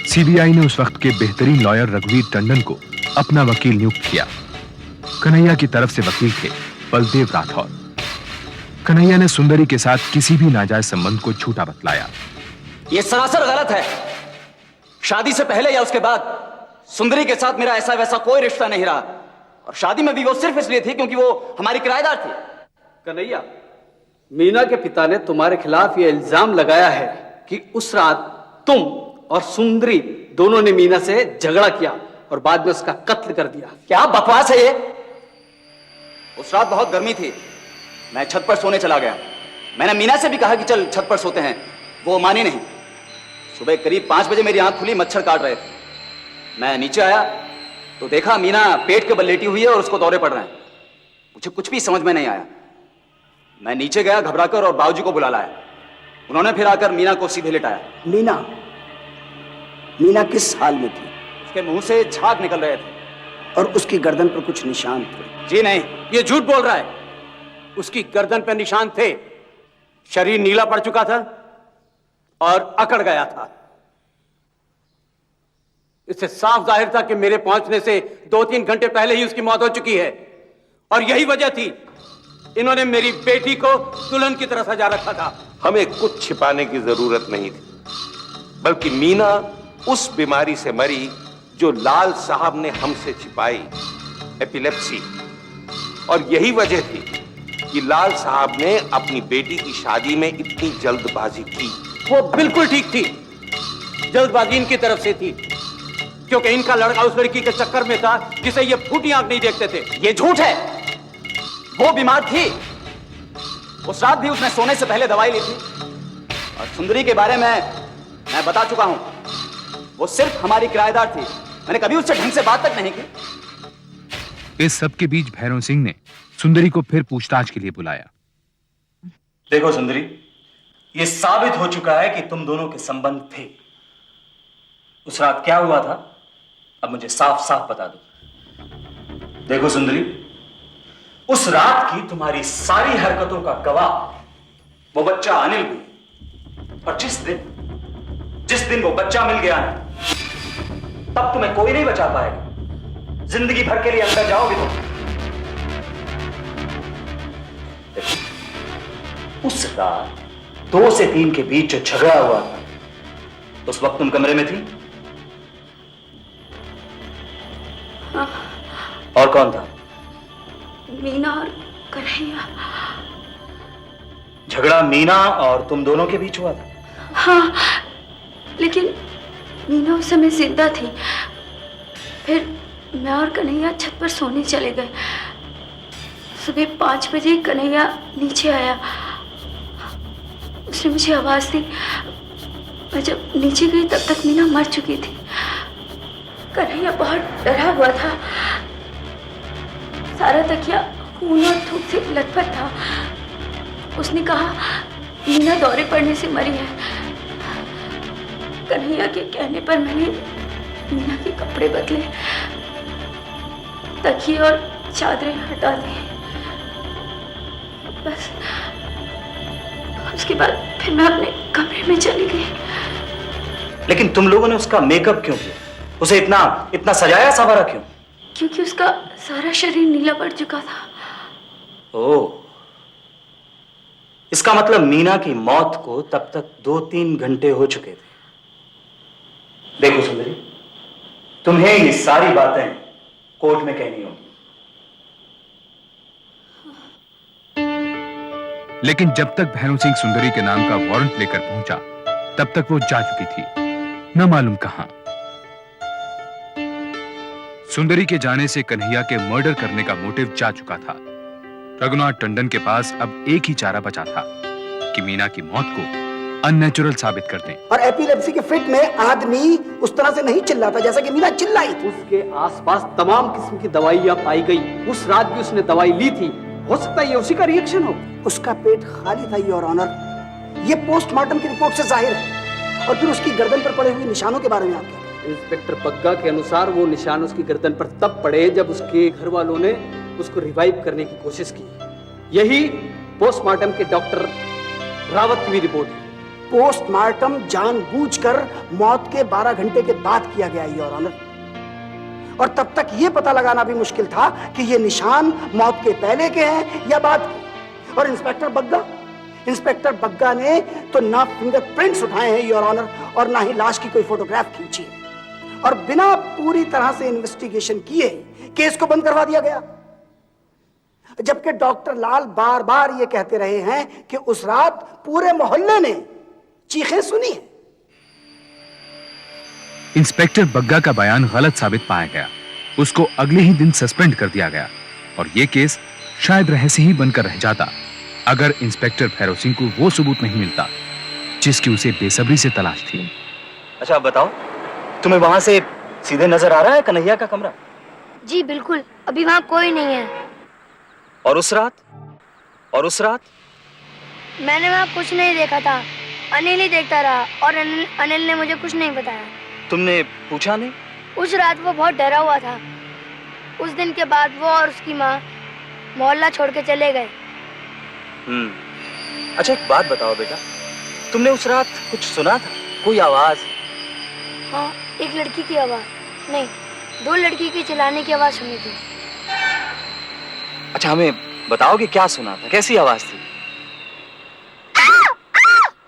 सीबीआई ने उस वक्त के बेहतरीन लॉयर रघुवीर टंडन को अपना वकील नियुक्त किया। कन्हैया की तरफ से वकील थे बलदेव राठौर। कन्हैया ने सुंदरी के साथ किसी भी नाजायज संबंध को झूठा बतलाया। यह सरासर गलत है। शादी से पहले या उसके बाद सुंदरी के साथ मेरा ऐसा वैसा कोई रिश्ता नहीं रहा, और शादी में भी वो सिर्फ इसलिए थी क्योंकि वो हमारी किराएदार थी। कन्हैया, मीना के पिता ने तुम्हारे खिलाफ यह इल्जाम लगाया है कि उस रात तुम और सुंदरी दोनों ने मीना से झगड़ा किया और बाद में उसका कत्ल कर दिया। क्या बकवास है ये? उस रात बहुत गर्मी थी, मैं छत पर सोने चला गया। मैंने मीना से भी कहा कि चल छत पर सोते हैं, वो मानी नहीं। सुबह करीब 5 बजे मेरी आंख खुली, मच्छर काट रहे थे। मैं नीचे आया तो देखा मीना पेट के बल लेटी हुई है और उसको दौरे पड़ रहे हैं। मुझे कुछ भी समझ में नहीं आया। मैं नीचे गया घबराकर और बाबूजी को बुला लाया। उन्होंने फिर आकर मीना को सीधे लिटाया। मीना किस हाल में थी? उसके मुंह से झाग निकल रहे थे। और उसकी गर्दन पर कुछ निशान थे? जी नहीं। ये झूठ बोल रहा है। उसकी गर्दन पर निशान थे, शरीर नीला पड़ चुका था और अकड़ गया था। इससे साफ जाहिर था कि मेरे पहुंचने से 2-3 घंटे पहले ही उसकी मौत हो चुकी है, और यही वजह थी इन्होंने मेरी बेटी को दुल्हन की तरह सजा रखा था। हमें कुछ छिपाने की जरूरत नहीं थी, बल्कि मीना उस बीमारी से मरी जो लाल साहब ने हमसे छिपाई, एपिलेप्सी। और यही वजह थी कि लाल साहब ने अपनी बेटी की शादी में इतनी जल्दबाजी की। वो बिल्कुल ठीक थी। जल्दबाजी इनकी तरफ से थी, क्योंकि इनका लड़का उस लड़की के चक्कर में था जिसे ये फूटी आंख नहीं देखते थे। ये झूठ है। वो बीमार थी। उस रात भी उसने सोने से पहले दवाई ली थी। और सुंदरी के बारे में मैं बता चुका हूं, वो सिर्फ हमारी किराएदार थी। मैंने कभी उससे ढंग से बात तक नहीं की। इस सब के बीच भैरव सिंह ने सुंदरी को फिर पूछताछ के लिए बुलाया। देखो सुंदरी, यह साबित हो चुका है कि तुम दोनों के संबंध थे। उस रात क्या हुआ था, अब मुझे साफ साफ बता दो। देखो सुंदरी, उस रात की तुम्हारी सारी हरकतों का गवाह वो बच्चा अनिल भी। और जिस दिन वो बच्चा मिल गया ना, तब तुम्हें कोई नहीं बचा पाएगा। जिंदगी भर के लिए अंदर जाओगे तुम। उस रात 2 से 3 के बीच जो झगड़ा हुआ था, उस वक्त तुम कमरे में थी? हाँ। और कौन था? मीना और कन्हैया। झगड़ा मीना और तुम दोनों के बीच हुआ था? हाँ, लेकिन मीना उस समय जिंदा थी। फिर मैं और कन्हैया छत पर सोने चले गए। सुबह 5 बजे कन्हैया नीचे आया। उसने मुझे आवाज दी। मैं जब नीचे गई तब तक मीना मर चुकी थी। कन्हैया बहुत डरा हुआ था। सारा तकिया खून और थूक से लथपथ था। उसने कहा मीना दौरे पड़ने से मरी है। कन्हैया के कहने पर मैंने मीना के कपड़े बदले, तकिए और चादरें हटा दी। बस उसके बाद फिर मैं अपने कमरे में चली गई। लेकिन तुम लोगों ने उसका मेकअप क्यों किया? उसे इतना सजाया संवारा क्यों? क्योंकि उसका सारा शरीर नीला पड़ चुका था। ओह, इसका मतलब मीना की मौत को तब तक 2-3 घंटे हो चुके थे। देखो सुंदरी, तुम्हें ये सारी बातें कोर्ट में कहनी होगी। लेकिन जब तक भैरव सिंह सुंदरी के नाम का वारंट लेकर पहुंचा, तब तक वो जा चुकी थी, न मालूम कहां। सुंदरी के जाने से कन्हैया के मर्डर करने का मोटिव जा चुका था। रघुनाथ टंडन के पास अब एक ही चारा बचा था कि मीना की मौत को अननेचुरल साबित कर दें। और एपिलेप्सी के फिट में आदमी उस तरह से नहीं चिल्लाता जैसा कि मीना चिल्लाई थी। उसके आसपास तमाम किस्म की दवाइयां पाई गई। उस रात भी उसने दवाई ली थी। हो सकता है ये उसी का रिएक्शन हो। उसका पेट खाली था योर ऑनर, ये पोस्टमार्टम की रिपोर्ट से जाहिर है। और फिर उसकी गर्दन पर पड़े हुए निशानों के बारे में आप क्या कहें? इंस्पेक्टर बग्गा के अनुसार वो निशान उसकी गर्दन पर तब पड़े जब उसके घर वालों ने उसको रिवाइव करने की कोशिश की। यही पोस्टमार्टम के डॉक्टर रावत की भी रिपोर्ट है। पोस्टमार्टम जानबूझकर मौत के 12 घंटे के बाद किया गया योर ऑनर, और तब तक यह पता लगाना भी मुश्किल था कि ये निशान मौत के पहले के हैं या बाद के। और इंस्पेक्टर बग्गा ने तो ना फिंगरप्रिंट्स उठाए हैं योर ऑनर और ना ही लाश की कोई फोटोग्राफ खींची है, और बिना पूरी तरह से इन्वेस्टिगेशन किए केस को बंद करवा दिया गया। जबकि डॉक्टर लाल बार बार ये कहते रहे हैं कि उस रात पूरे मोहल्ले ने चीखें सुनी है। इंस्पेक्टर बग्गा का बयान गलत साबित पाया गया। उसको अगले ही दिन सस्पेंड कर दिया गया और यह केस शायद रहस्य ही बनकर रह जाता अगर इंस्पेक्टर भैरव सिंह को वो सबूत नहीं मिलता जिसकी उसे बेसब्री से तलाश थी। अच्छा बताओ, तुम्हें वहां से सीधे नजर आ रहा है कन्हैया का कमरा? जी बिल्कुल, अभी वहाँ कोई नहीं है। और उस रात? मैंने वहाँ कुछ नहीं देखा था, अनिल ही देखता रहा और अनिल ने मुझे कुछ नहीं बताया। तुमने पूछा नहीं? उस रात वो बहुत डरा हुआ था। उस दिन के बाद वो और उसकी माँ मोहल्ला छोड़ के चले गए। अच्छा एक बात बताओ बेटा, तुमने उस रात कुछ सुना था? कोई आवाज? हाँ, एक लड़की की आवाज नहीं, 2 लड़की की चिल्लाने की आवाज सुनी थी। अच्छा हमें बताओ कि क्या सुना था, कैसी आवाज थी?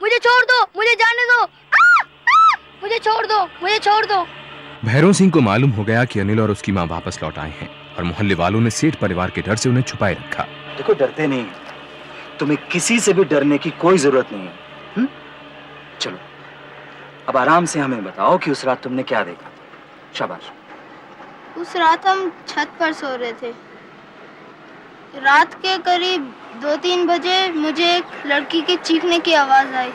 मुझे छोड़ दो, मुझे जाने दो, मुझे छोड़ दो। भैरव सिंह को मालूम हो गया कि अनिल और उसकी माँ वापस लौट आए हैं और मोहल्ले वालों ने सेठ परिवार के डर से उन्हें छुपाए रखा। देखो डरते नहीं, तुम्हें किसी से भी डरने की कोई जरूरत नहीं है। चलो अब आराम से हमें बताओ कि उस रात तुमने क्या देखा। शाबाश। उस रात हम छत पर सो रहे थे। रात के करीब 2-3 बजे मुझे एक लड़की के चीखने की आवाज आई।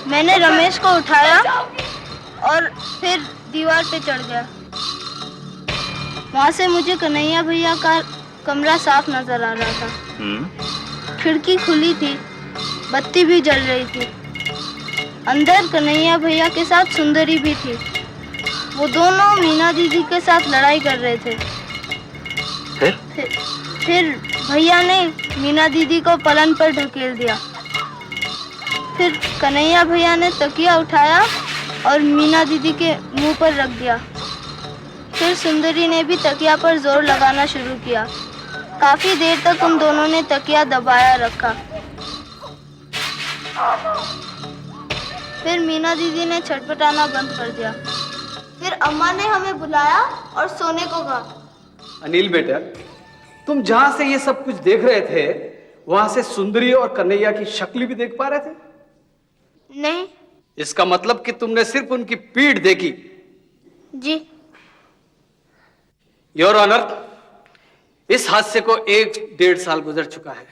मैंने रमेश को उठाया और फिर दीवार पे चढ़ गया। वहाँ से मुझे कन्हैया भैया का कमरा साफ नजर आ रहा था। खिड़की खुली थी, बत्ती भी जल रही थी। अंदर कन्हैया भैया के साथ सुंदरी भी थी। वो दोनों मीना दीदी के साथ लड़ाई कर रहे थे। फिर भैया ने मीना दीदी को पलंग पर ढकेल दिया। फिर कन्हैया भैया ने तकिया उठाया और मीना दीदी के मुंह पर रख दिया। फिर सुंदरी ने भी तकिया पर जोर लगाना शुरू किया। काफी देर तक उन दोनों ने तकिया दबाया रखा। फिर मीना दीदी ने छटपटाना बंद कर दिया। फिर अम्मा ने हमें बुलाया और सोने को कहा। अनिल बेटा, तुम जहां से ये सब कुछ देख रहे थे वहां से सुंदरी और कन्हैया की शक्ल भी देख पा रहे थे? नहीं। इसका मतलब कि तुमने सिर्फ उनकी पीठ देखी? जी। योर ऑनर, इस हादसे को 1-1.5 साल गुजर चुका है।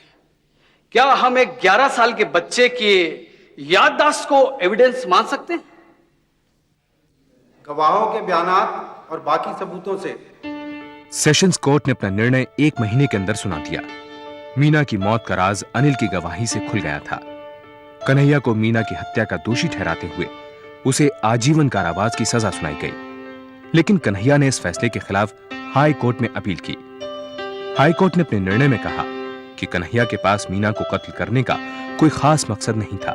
क्या हम एक 11 साल के बच्चे की याददाश्त को एविडेंस मान सकते हैं? गवाहों के बयानात और बाकी सबूतों से सेशंस कोर्ट ने अपना निर्णय 1 महीने के अंदर सुना दिया। मीना की मौत का राज अनिल की गवाही से खुल गया था। कन्हैया को मीना की हत्या का दोषी ठहराते हुए उसे आजीवन कारावास की सजा सुनाई गई। लेकिन कन्हैया ने इस फैसले के खिलाफ हाई कोर्ट में अपील की। हाई कोर्ट ने अपने निर्णय में कहा कि कन्हैया के पास मीना को कत्ल करने का कोई खास मकसद नहीं था।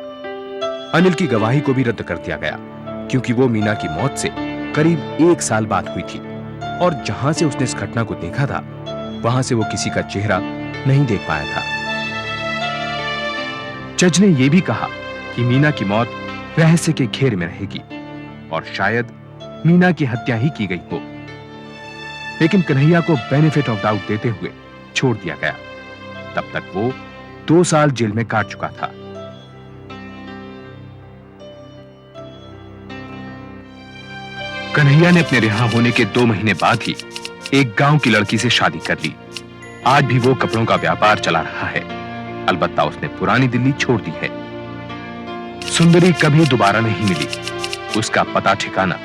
अनिल की गवाही को भी रद्द कर दिया गया क्योंकि वो मीना की मौत से करीब 1 साल बाद हुई थी और जहां से उसने इस घटना को देखा था वहां से वो किसी का चेहरा नहीं देख पाया था। जज ने यह भी कहा कि मीना की मौत रहस्य के घेर में रहेगी और शायद मीना की हत्या ही की गई हो। लेकिन कन्हैया को बेनिफिट ऑफ डाउट देते हुए छोड़ दिया गया। तब तक वो 2 साल जेल में काट चुका था। कन्हैया ने अपने रिहा होने के 2 महीने बाद ही एक गांव की लड़की से शादी कर ली। आज भी वो कपड़ों का व्यापार चला रहा है, अलबत्ता उसने पुरानी दिल्ली छोड़ दी है। सुंदरी कभी दोबारा नहीं मिली। उसका पता ठिकाना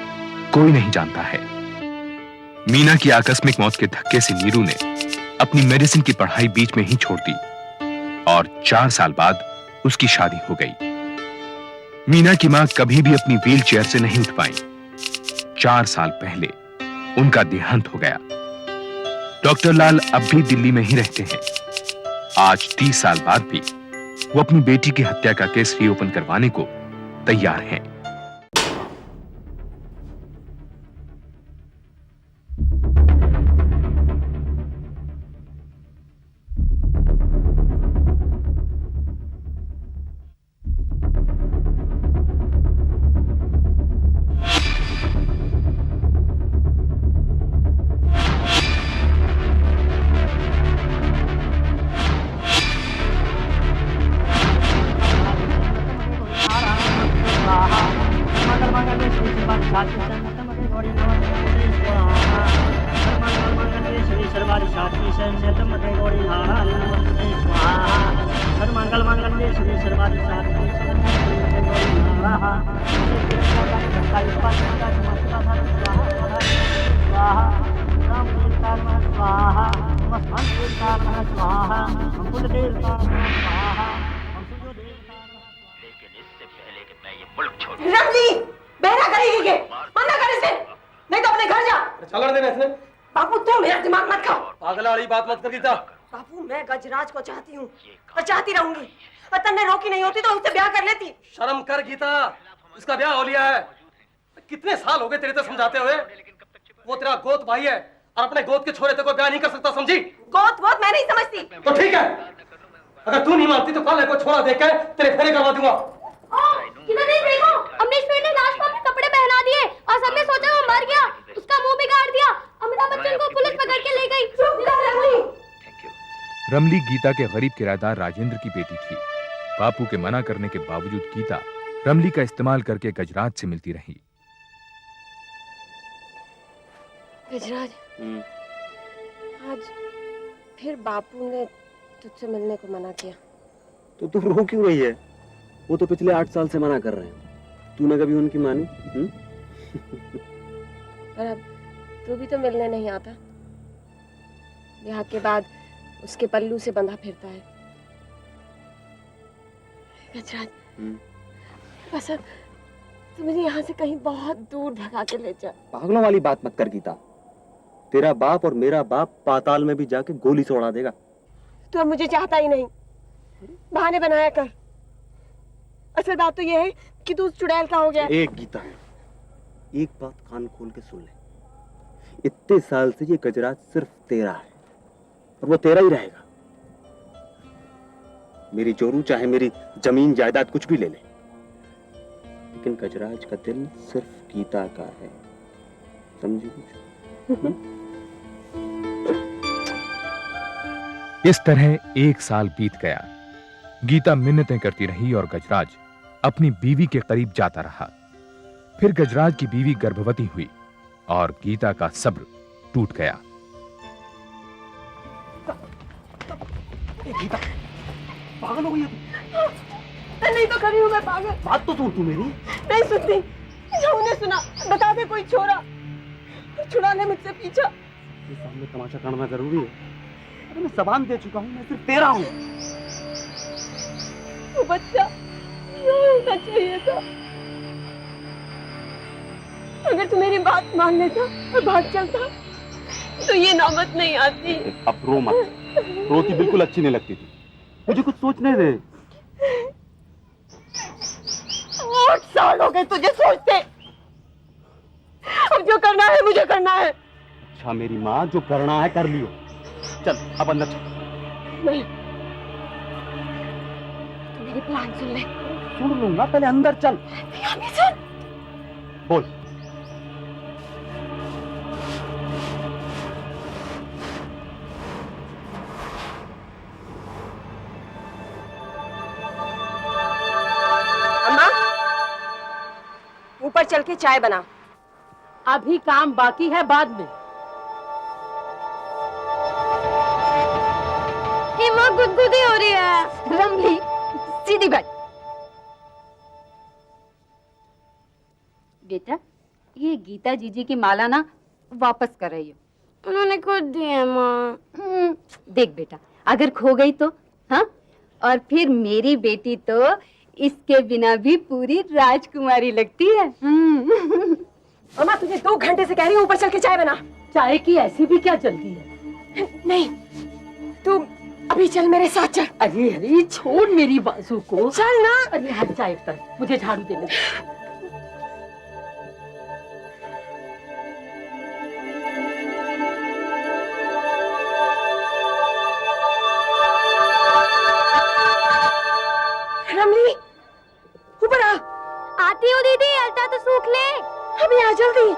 कोई नहीं जानता है। मीना की आकस्मिक मौत के धक्के से नीरू ने अपनी मेडिसिन की पढ़ाई बीच में ही छोड़ दी और 4 साल बाद उसकी शादी हो गई। मीना की मां कभी भी अपनी व्हील चेयर से नहीं उठ पाई। 4 साल पहले उनका देहांत हो गया। डॉक्टर लाल अब भी दिल्ली में ही रहते हैं। आज 30 साल बाद भी वो अपनी बेटी की हत्या का केस रीओपन करवाने को तैयार हैं। रमली, बहरा करेगी के? मना कर इसे, नहीं तो अपने घर जा। चल देना इसने। बापू तुम मेरा दिमाग मत खाओ। पागल वाली बात मत कर गीता। बापू मैं गजराज को चाहती हूँ और चाहती रहूंगी। अतन ने रोकी नहीं होती तो उससे ब्याह कर लेती। शर्म कर गीता, इसका ब्याह हो लिया है। कितने साल हो गए तेरे तो समझाते हुए। वो तेरा गोद भाई है और अपने गोद के छोरे को ब्याह नहीं कर सकता, समझी? गोद वोद मैं नहीं समझती। तो ठीक है, अगर तू नहीं मानती तो कल को छोरा देकर तेरे फेरे करवा दूंगा। किधर नहीं देखो, अमरीश ने लाश को अपने कपड़े पहना दिए और सबने सोचा वो मर गया। उसका मुंह बिगाड़ दिया। अमिताभ बच्चन को पुलिस पकड़ के ले गई। रमली गीता के गरीब किराएदार राजेंद्र की बेटी थी। बापू के मना करने के बावजूद गीता रमली का इस्तेमाल करके गजराज से मिलती रही। गजराज, आज फिर बापू ने तुझसे मिलने को मना किया। तो तू रो क्यों रही है? वो तो पिछले 8 साल से मना कर रहे हैं। तूने कभी उनकी मानी? पर अब तू भी तो मिलने नहीं आता। ब्याह के बाद उसके पल्लू से बंधा फिरता है। गजराज, बस अब तू मुझे यहाँ से कहीं बहुत दूर भगा के ले जा। पागलों वाली बात मत कर गीता। तेरा बाप और मेरा बाप पाताल में भी जाके गोली से उड़ा देगा। तू अब मुझे चाहता ही नहीं। बहाने बनाया कर। असल बात तो यह है कि तू उस चुड़ैल का हो गया। एक गीता, एक बात कान खोल के सुन ले। इतने साल से ये गजराज सिर्फ तेरा है और वो तेरा ही रहेगा। मेरी जोरू चाहे मेरी जमीन जायदाद कुछ भी ले ले, लेकिन गजराज का दिल सिर्फ गीता का है। समझी कुछ? इस तरह 1 साल बीत गया। गीता मिन्नतें करती रही और गजराज अपनी बीवी के करीब जाता रहा। फिर गजराज की बीवी गर्भवती हुई और गीता का सब्र टूट गया। गीता, पागल हो गई तू? नहीं तो कभी हूँ मैं पागल। बात तो सुन तू मेरी। नहीं सुनती। जो उन्हें सुना बता दे कोई छोरा छुड़ाने मुझसे पीछा। ये सामने तमाशा करना जरूरी है। अरे मैं जबान दे चुका हूँ, मैं सिर्फ तेरा हूँ। वो बच्चा होना चाहिए था। अगर तू मेरी बात मान लेता और भाग चलता तो ये नौबत नहीं आती। अब रो मत। रोती बिल्कुल अच्छी नहीं लगती थी। मुझे कुछ सोचने दे। 8 साल हो गए तुझे सोचते। अब जो करना है मुझे करना है। अच्छा मेरी माँ, जो करना है कर लियो। चल अब अंदर चल। नहीं, तू मेरी प्लान सुन ले। सुन लूंगा, पहले अंदर चल। सुन। बोल। अम्मा, ऊपर चल के चाय बना। अभी काम बाकी है, बाद में। हिम्मत गुदगुदी हो रही है। रमली, सीधी बैठ। बेटा ये गीता जीजी की माला ना वापस कर रही हो। उन्होंने खुद दी है माँ। देख बेटा अगर खो गई तो हाँ, और फिर मेरी बेटी तो इसके बिना भी पूरी राजकुमारी लगती है। मामा तुझे 2 घंटे से कह रही हूँ ऊपर चल के चाय बना। चाय की ऐसी भी क्या जल्दी है? नहीं तू अभी चल मेरे साथ चल। अरे अरे छोड़ मेरी बाजू को। चल ना। अरे हट चाय पर, मुझे झाड़ू देने दे। रमली ऊपर आ। आती हूँ दीदी, अलता तो सूख ले। अभी आ जल्दी।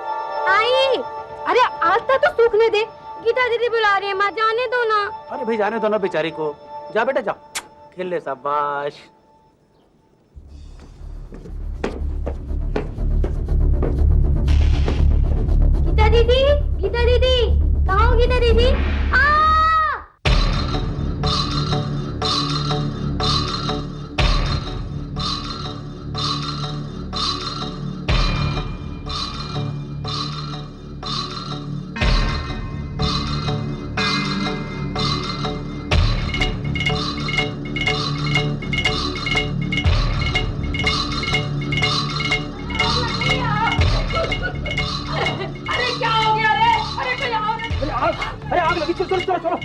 आई। अरे आलता तो सूखने दे। गीता दीदी बुला रही है, माँ जाने दो ना। अरे भाई जाने दो ना बेचारी को। जा बेटा जा, खेल ले। शाबाश। गीता दीदी, गीता दीदी, कहाँ हो गीता दीदी? अरे आग लगी, चलो चलो चलो।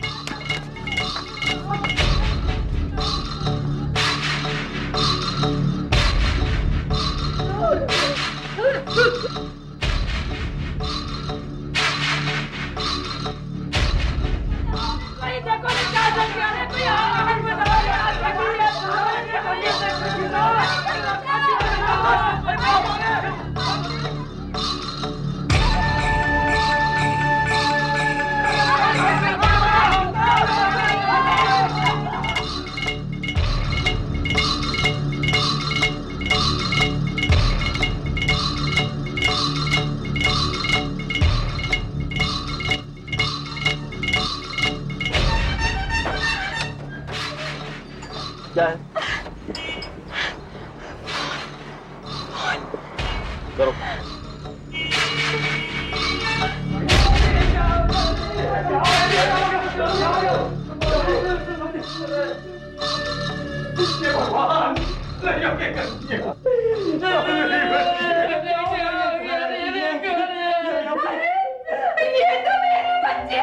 क्या है? करो। भगवान ये तो मेरे बच्चे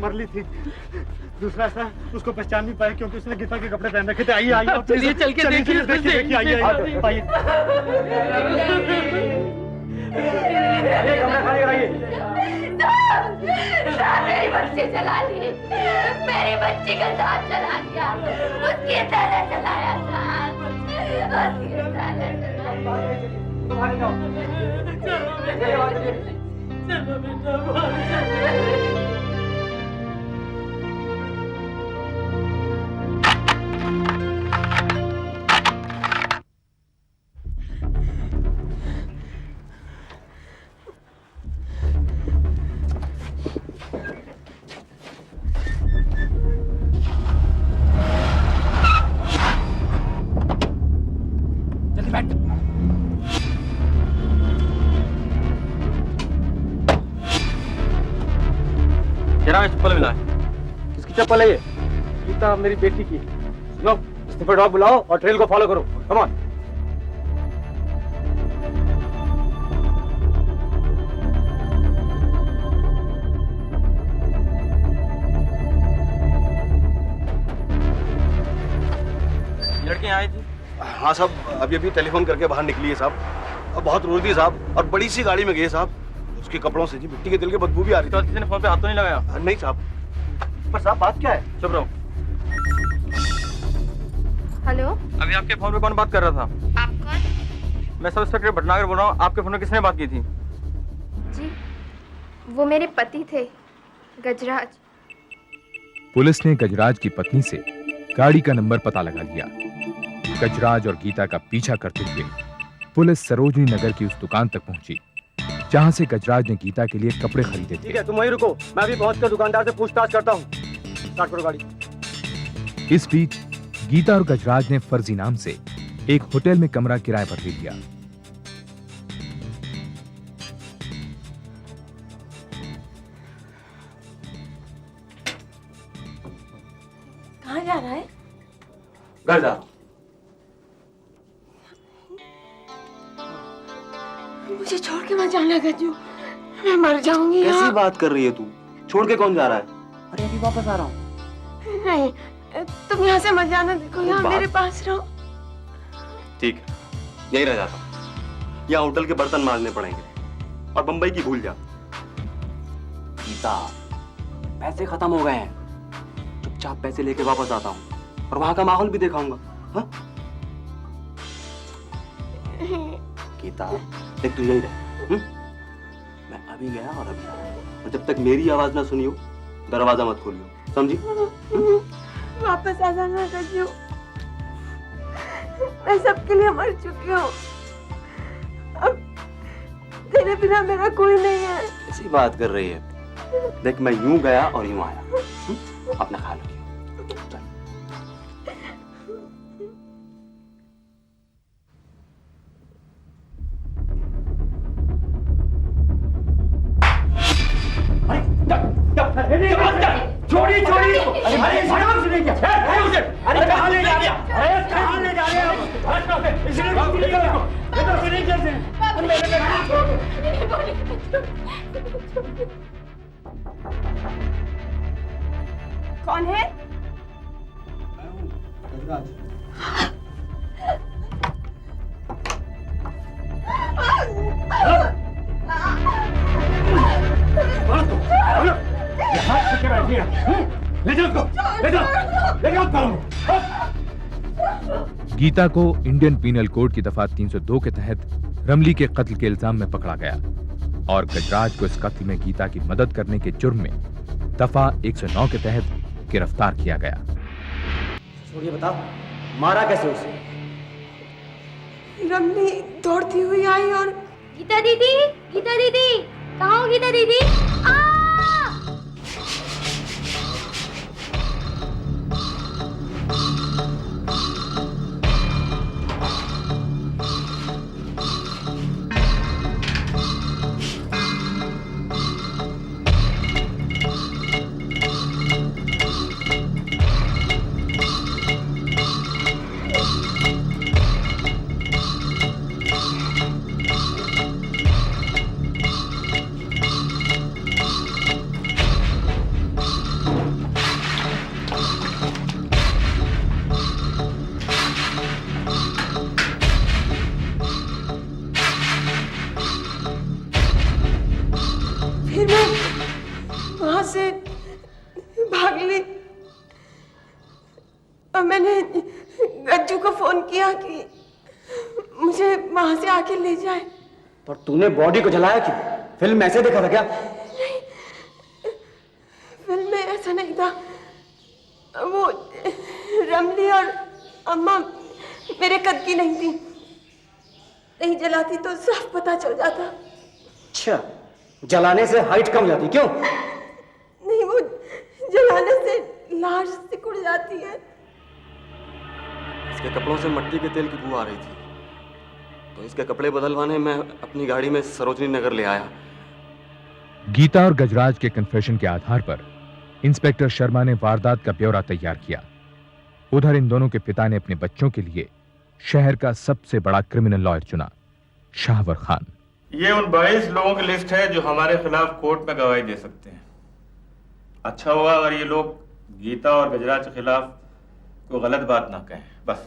मर ली थी। दूसरा सा उसको पहचान नहीं पाया क्योंकि उसने गीता के कपड़े पहन रखे थे। आइए आइए चलिए चल के देखिए आइए आइए। मेरी बच्ची चला ली, मेरी बच्ची का साथ चला दिया, उसकी तरह चलाया साथ, उसकी तरह चलो बेटा। चप्पल मिला है। किसकी चप्पल है ये? गीता मेरी बेटी की। सुनो, स्निफर डॉग बुलाओ और ट्रेल को फॉलो करो। Come on. लड़के आए थे? हाँ साहब, अभी अभी टेलीफोन करके बाहर निकली है साहब। अब बहुत रो दी साहब, और बड़ी सी गाड़ी में गए साहब। उसके कपड़ों से जी मिट्टी के तेल की बदबू भी आ रही थी। तो किसी ने फोन पे हाथ तो नहीं लगाया? नहीं साहब। पर साहब बात क्या है? चुप रहो। हेलो, अभी आपके फोन पे कौन बात कर रहा था? आप कौन? मैं सब इंस्पेक्टर भटनागर बोल रहा हूँ। आपके फोन पे किसने बात की थी? जी, वो मेरे पति थे, गजराज। पुलिस ने गजराज की पत्नी से गाड़ी का नंबर पता लगा लिया। गजराज और गीता का पीछा करते हुए पुलिस सरोजनी नगर की उस दुकान तक पहुंची जहां से गजराज ने गीता के लिए कपड़े खरीदे थे। ठीक है, तुम वहीं रुको, मैं अभी पहुंचकर दुकानदार से पूछताछ करता हूँ। स्टार्ट करो गाड़ी। इस बीच गीता और गजराज ने फर्जी नाम से एक होटल में कमरा किराए पर ले लिया। कहाँ जा रहा है? घर जा। मुझे छोड़ के मत जाना गज्जू, मैं मर जाऊंगी। कैसी बात कर रही है तू? छोड़ के कौन जा रहा है? अरे अभी वापस आ रहा हूँ। नहीं, तुम यहाँ से मत जाना, देखो यहाँ मेरे पास रहो। ठीक है, यहीं रह जाता हूँ। यहाँ होटल के बर्तन मांजने पड़ेंगे और बंबई की भूल जा। गीता, पैसे खत्म हो गए हैं, चुपचाप पैसे लेके वापस आता हूँ और वहां का माहौल भी दिखाऊंगा। हाँ? गीता देख, तू यही रह। मैं अभी गया और अभी आया, और जब तक मेरी आवाज ना सुनियो दरवाजा मत खोलियो, समझी? वापस आ जाना गज्जू, मैं सबके लिए मर चुकी हूँ, अब तेरे बिना मेरा कोई नहीं है। ऐसी बात कर रही है? देख, मैं यूं गया और यूं आया। अपना ख्याल रखियो। छोड़ी छोड़ी, अरे मालूम सुने क्या? अरे कहाँ ले जा रहे हैं? अरे कहाँ ले जा रहे हैं आप? इसलिए बात नहीं करो, ये तो सुनिए कैसे? कौन है? ले जाओ उसको, ले जाओ, ले जाओ। गीता को इंडियन पीनल कोड की दफा 302 के तहत रमली के कत्ल के इल्जाम में पकड़ा गया और गजराज को इस कत्ल में गीता की मदद करने के जुर्म में दफा 109 के तहत गिरफ्तार किया गया। छोड़िए, बता, मारा कैसे उसे? रमली दौड़ती हुई आई और गीता दीदी, गीता दीदी, कहाँ हो गीता दीदी? फिर मैं वहां से भाग ली और मैंने गज्जू को फोन किया कि मुझे वहां से आके ले जाए। पर तूने बॉडी को जलाया क्यों? फिल्म में ऐसे देखा था क्या? नहीं, फिल्म में ऐसा नहीं था। वो रमली और अम्मा मेरे कद की नहीं थी, नहीं जलाती तो साफ पता चल जाता। अच्छा, जलाने से हाइट कम जाती, क्यों? नहीं, वो जलाने से लाश सिकुड़ जाती है। इसके कपड़ों से मिट्टी के तेल की बू आ रही थी, तो इसके कपड़े बदलवाने मैं अपनी गाड़ी में सरोजनी नगर ले आया। गीता और गजराज के कन्फेशन के आधार पर इंस्पेक्टर शर्मा ने वारदात का ब्यौरा तैयार किया। उधर इन दोनों के पिता ने अपने बच्चों के लिए शहर का सबसे बड़ा क्रिमिनल लॉयर चुना, शाहवर खान। ये उन 22 लोगों की लिस्ट है जो हमारे खिलाफ कोर्ट में गवाही दे सकते हैं। अच्छा होगा अगर ये लोग गीता और गजराज के खिलाफ कोई गलत बात ना कहें, बस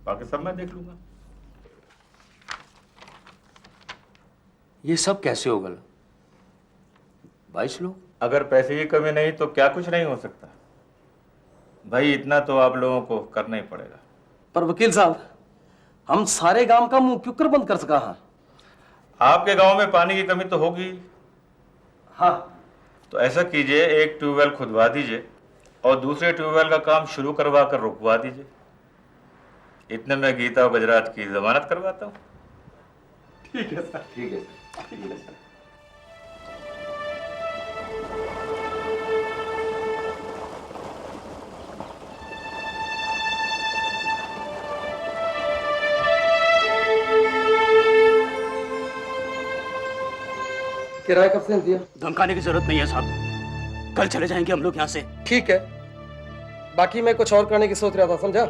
बाकी सब मैं देख लूंगा। ये सब कैसे होगा? 22 लोग? अगर पैसे की कमी नहीं तो क्या कुछ नहीं हो सकता भाई, इतना तो आप लोगों को करना ही पड़ेगा। पर वकील साहब, हम सारे गांव का मुंह क्यों कर बंद कर सका? हाँ, आपके गांव में पानी की कमी तो होगी। हाँ, तो ऐसा कीजिए, एक ट्यूबवेल खुदवा दीजिए और दूसरे ट्यूबवेल का काम शुरू करवा कर रुकवा दीजिए। इतने में गीता और गजराज की जमानत करवाता हूँ। ठीक है सर। ठीक है सर, ठीक है सर। किराया कब से दिया? धमकाने की जरूरत नहीं है साहब, कल चले जाएंगे हम लोग यहाँ से। ठीक है, बाकी मैं कुछ और करने की सोच रहा था, समझा?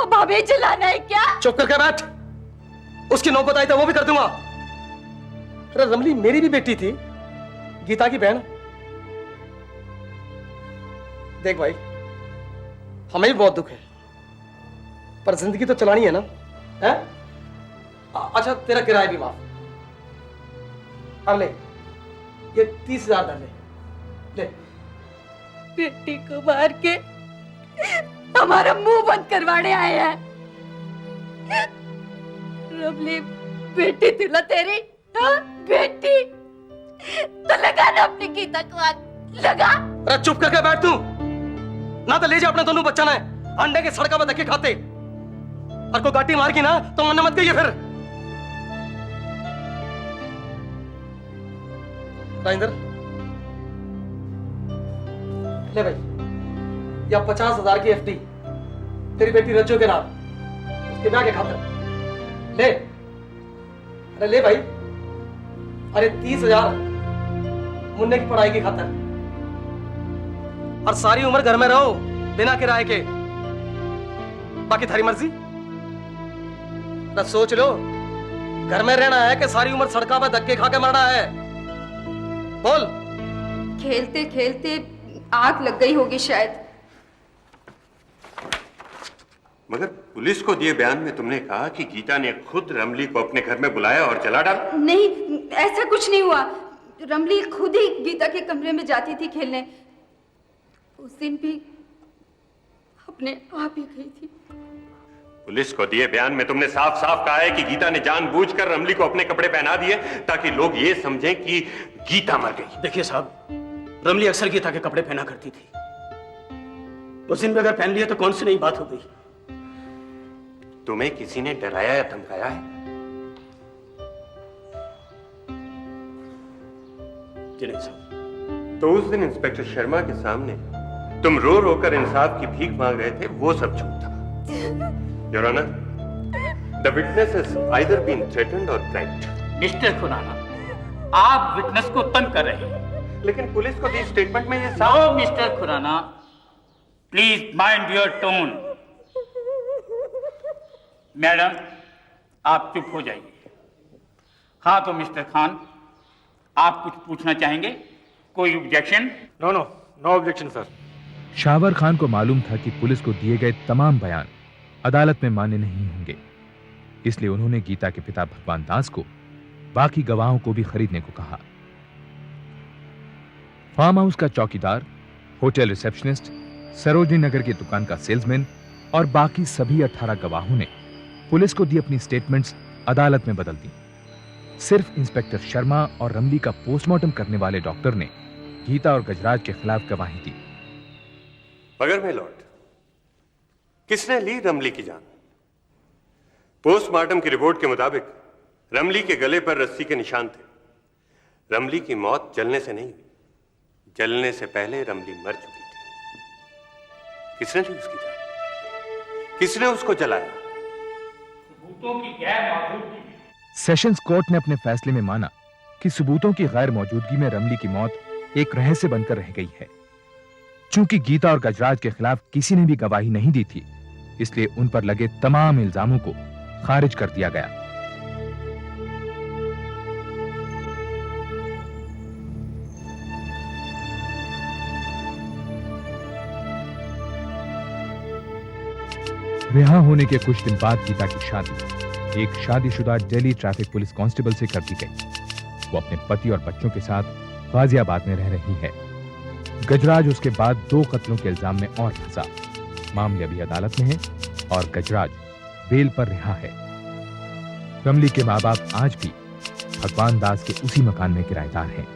भाभी चिल्लाना है क्या? चुप करके बैठ। उसकी नौबत आई तो वो भी कर दूंगा। अरे रमली मेरी भी बेटी थी, गीता की बहन। देख भाई, हमें भी बहुत दुख है, पर जिंदगी तो चलानी है ना, है? अच्छा, तेरा किराया भी माफ। अब ले, ये 30,000 ले। ले। बेटी को मार के हमारा मुंह बंद करवाने आए हैं। रमली बेटी थी ना तेरी, हाँ? बेटी तो लगा ना अपनी गीता को आग, लगा। अरे चुप करके बैठ तू, ना तो ले जा अपने दोनों बच्चा ने अंडे के सड़का पर धक्के खाते, और को गाटी मार की ना तो मन मत गई फिर। राजेंद्र, ले भाई, या 50,000 की एफडी तेरी बेटी रज्जो के नाम, उसके ब्याह के खातिर ले। अरे ले भाई, अरे 30,000 मुन्ने की पढ़ाई की खातिर, और सारी उम्र घर में रहो बिना किराए के, बाकी थारी मर्जी। ना सोच लो, घर में रहना है कि सारी उम्र सड़का पर धक्के खा के मरना है? बोल। खेलते खेलते आग लग गई होगी शायद। मगर पुलिस को दिए बयान में तुमने कहा कि गीता ने खुद रमली को अपने घर में बुलाया और जला डाला। नहीं, ऐसा कुछ नहीं हुआ। रमली खुद ही गीता के कमरे में जाती थी खेलने। उस दिन भी अपने आप ही गई थी। पुलिस को दिए बयान में तुमने साफ साफ कहा है कि गीता ने जानबूझकर रमली को अपने कपड़े पहना दिए ताकि लोग ये समझें कि गीता मर गई। देखिए साहब, रमली अक्सर गीता के कपड़े पहना करती थी, उस दिन भी अगर पहन लिया तो कौन सी नई बात हो गई? तुम्हें किसी ने डराया या धमकाया है? जी नहीं साहब। तो उस दिन इंस्पेक्टर शर्मा के सामने तुम रो रो कर इंसाफ की भीख मांग रहे थे, वो सब झूठ था। Your honour, the witness has either been threatened और ब्राइब्ड। मिस्टर खुराना, आप विटनेस को तंग कर रहे हैं। लेकिन पुलिस को दी स्टेटमेंट में ये no mister Khurana, please mind your tone. Madam, आप चुप हो जाइए। हाँ तो मिस्टर खान, आप कुछ पूछना चाहेंगे? कोई objection? No no, no objection sir. Shawar Khan को मालूम था कि पुलिस को दिए गए तमाम बयान अदालत में मान्य नहीं होंगे, इसलिए उन्होंने गीता के पिता भगवान दास को बाकी गवाहों को भी खरीदने को कहा। फार्म हाउस का चौकीदार, होटल रिसेप्शनिस्ट, सरोजनी नगर की दुकान का सेल्समैन और बाकी सभी 18 गवाहों ने पुलिस को दी अपनी स्टेटमेंट्स अदालत में बदल दी। सिर्फ इंस्पेक्टर शर्मा और रमली का पोस्टमार्टम करने वाले डॉक्टर ने गीता और गजराज के खिलाफ गवाही दी। मगर मैं लॉर्ड, किसने ली रमली की जान? पोस्टमार्टम की रिपोर्ट के मुताबिक रमली के गले पर रस्सी के निशान थे। रमली की मौत जलने से नहीं हुई, जलने से पहले रमली मर चुकी थी। किसने ली उसकी जान? किसने उसको जलाया? सबूतों की गैर मौजूदगी। सेशंस कोर्ट ने अपने फैसले में माना कि सबूतों की गैर मौजूदगी में रमली की मौत एक रहस्य बनकर रह गई है। चूंकि गीता और गजराज के खिलाफ किसी ने भी गवाही नहीं दी थी, इसलिए उन पर लगे तमाम इल्जामों को खारिज कर दिया गया। रिहा होने के कुछ दिन बाद गीता की शादी एक शादीशुदा दिल्ली ट्रैफिक पुलिस कांस्टेबल से कर दी गई। वो अपने पति और बच्चों के साथ गाजियाबाद में रह रही है। गजराज उसके बाद 2 कत्लों के इल्जाम में और फंसा। मामले अभी अदालत में है और गजराज बेल पर रिहा है। रमली के माँ बाप आज भी भगवान दास के उसी मकान में किराएदार हैं।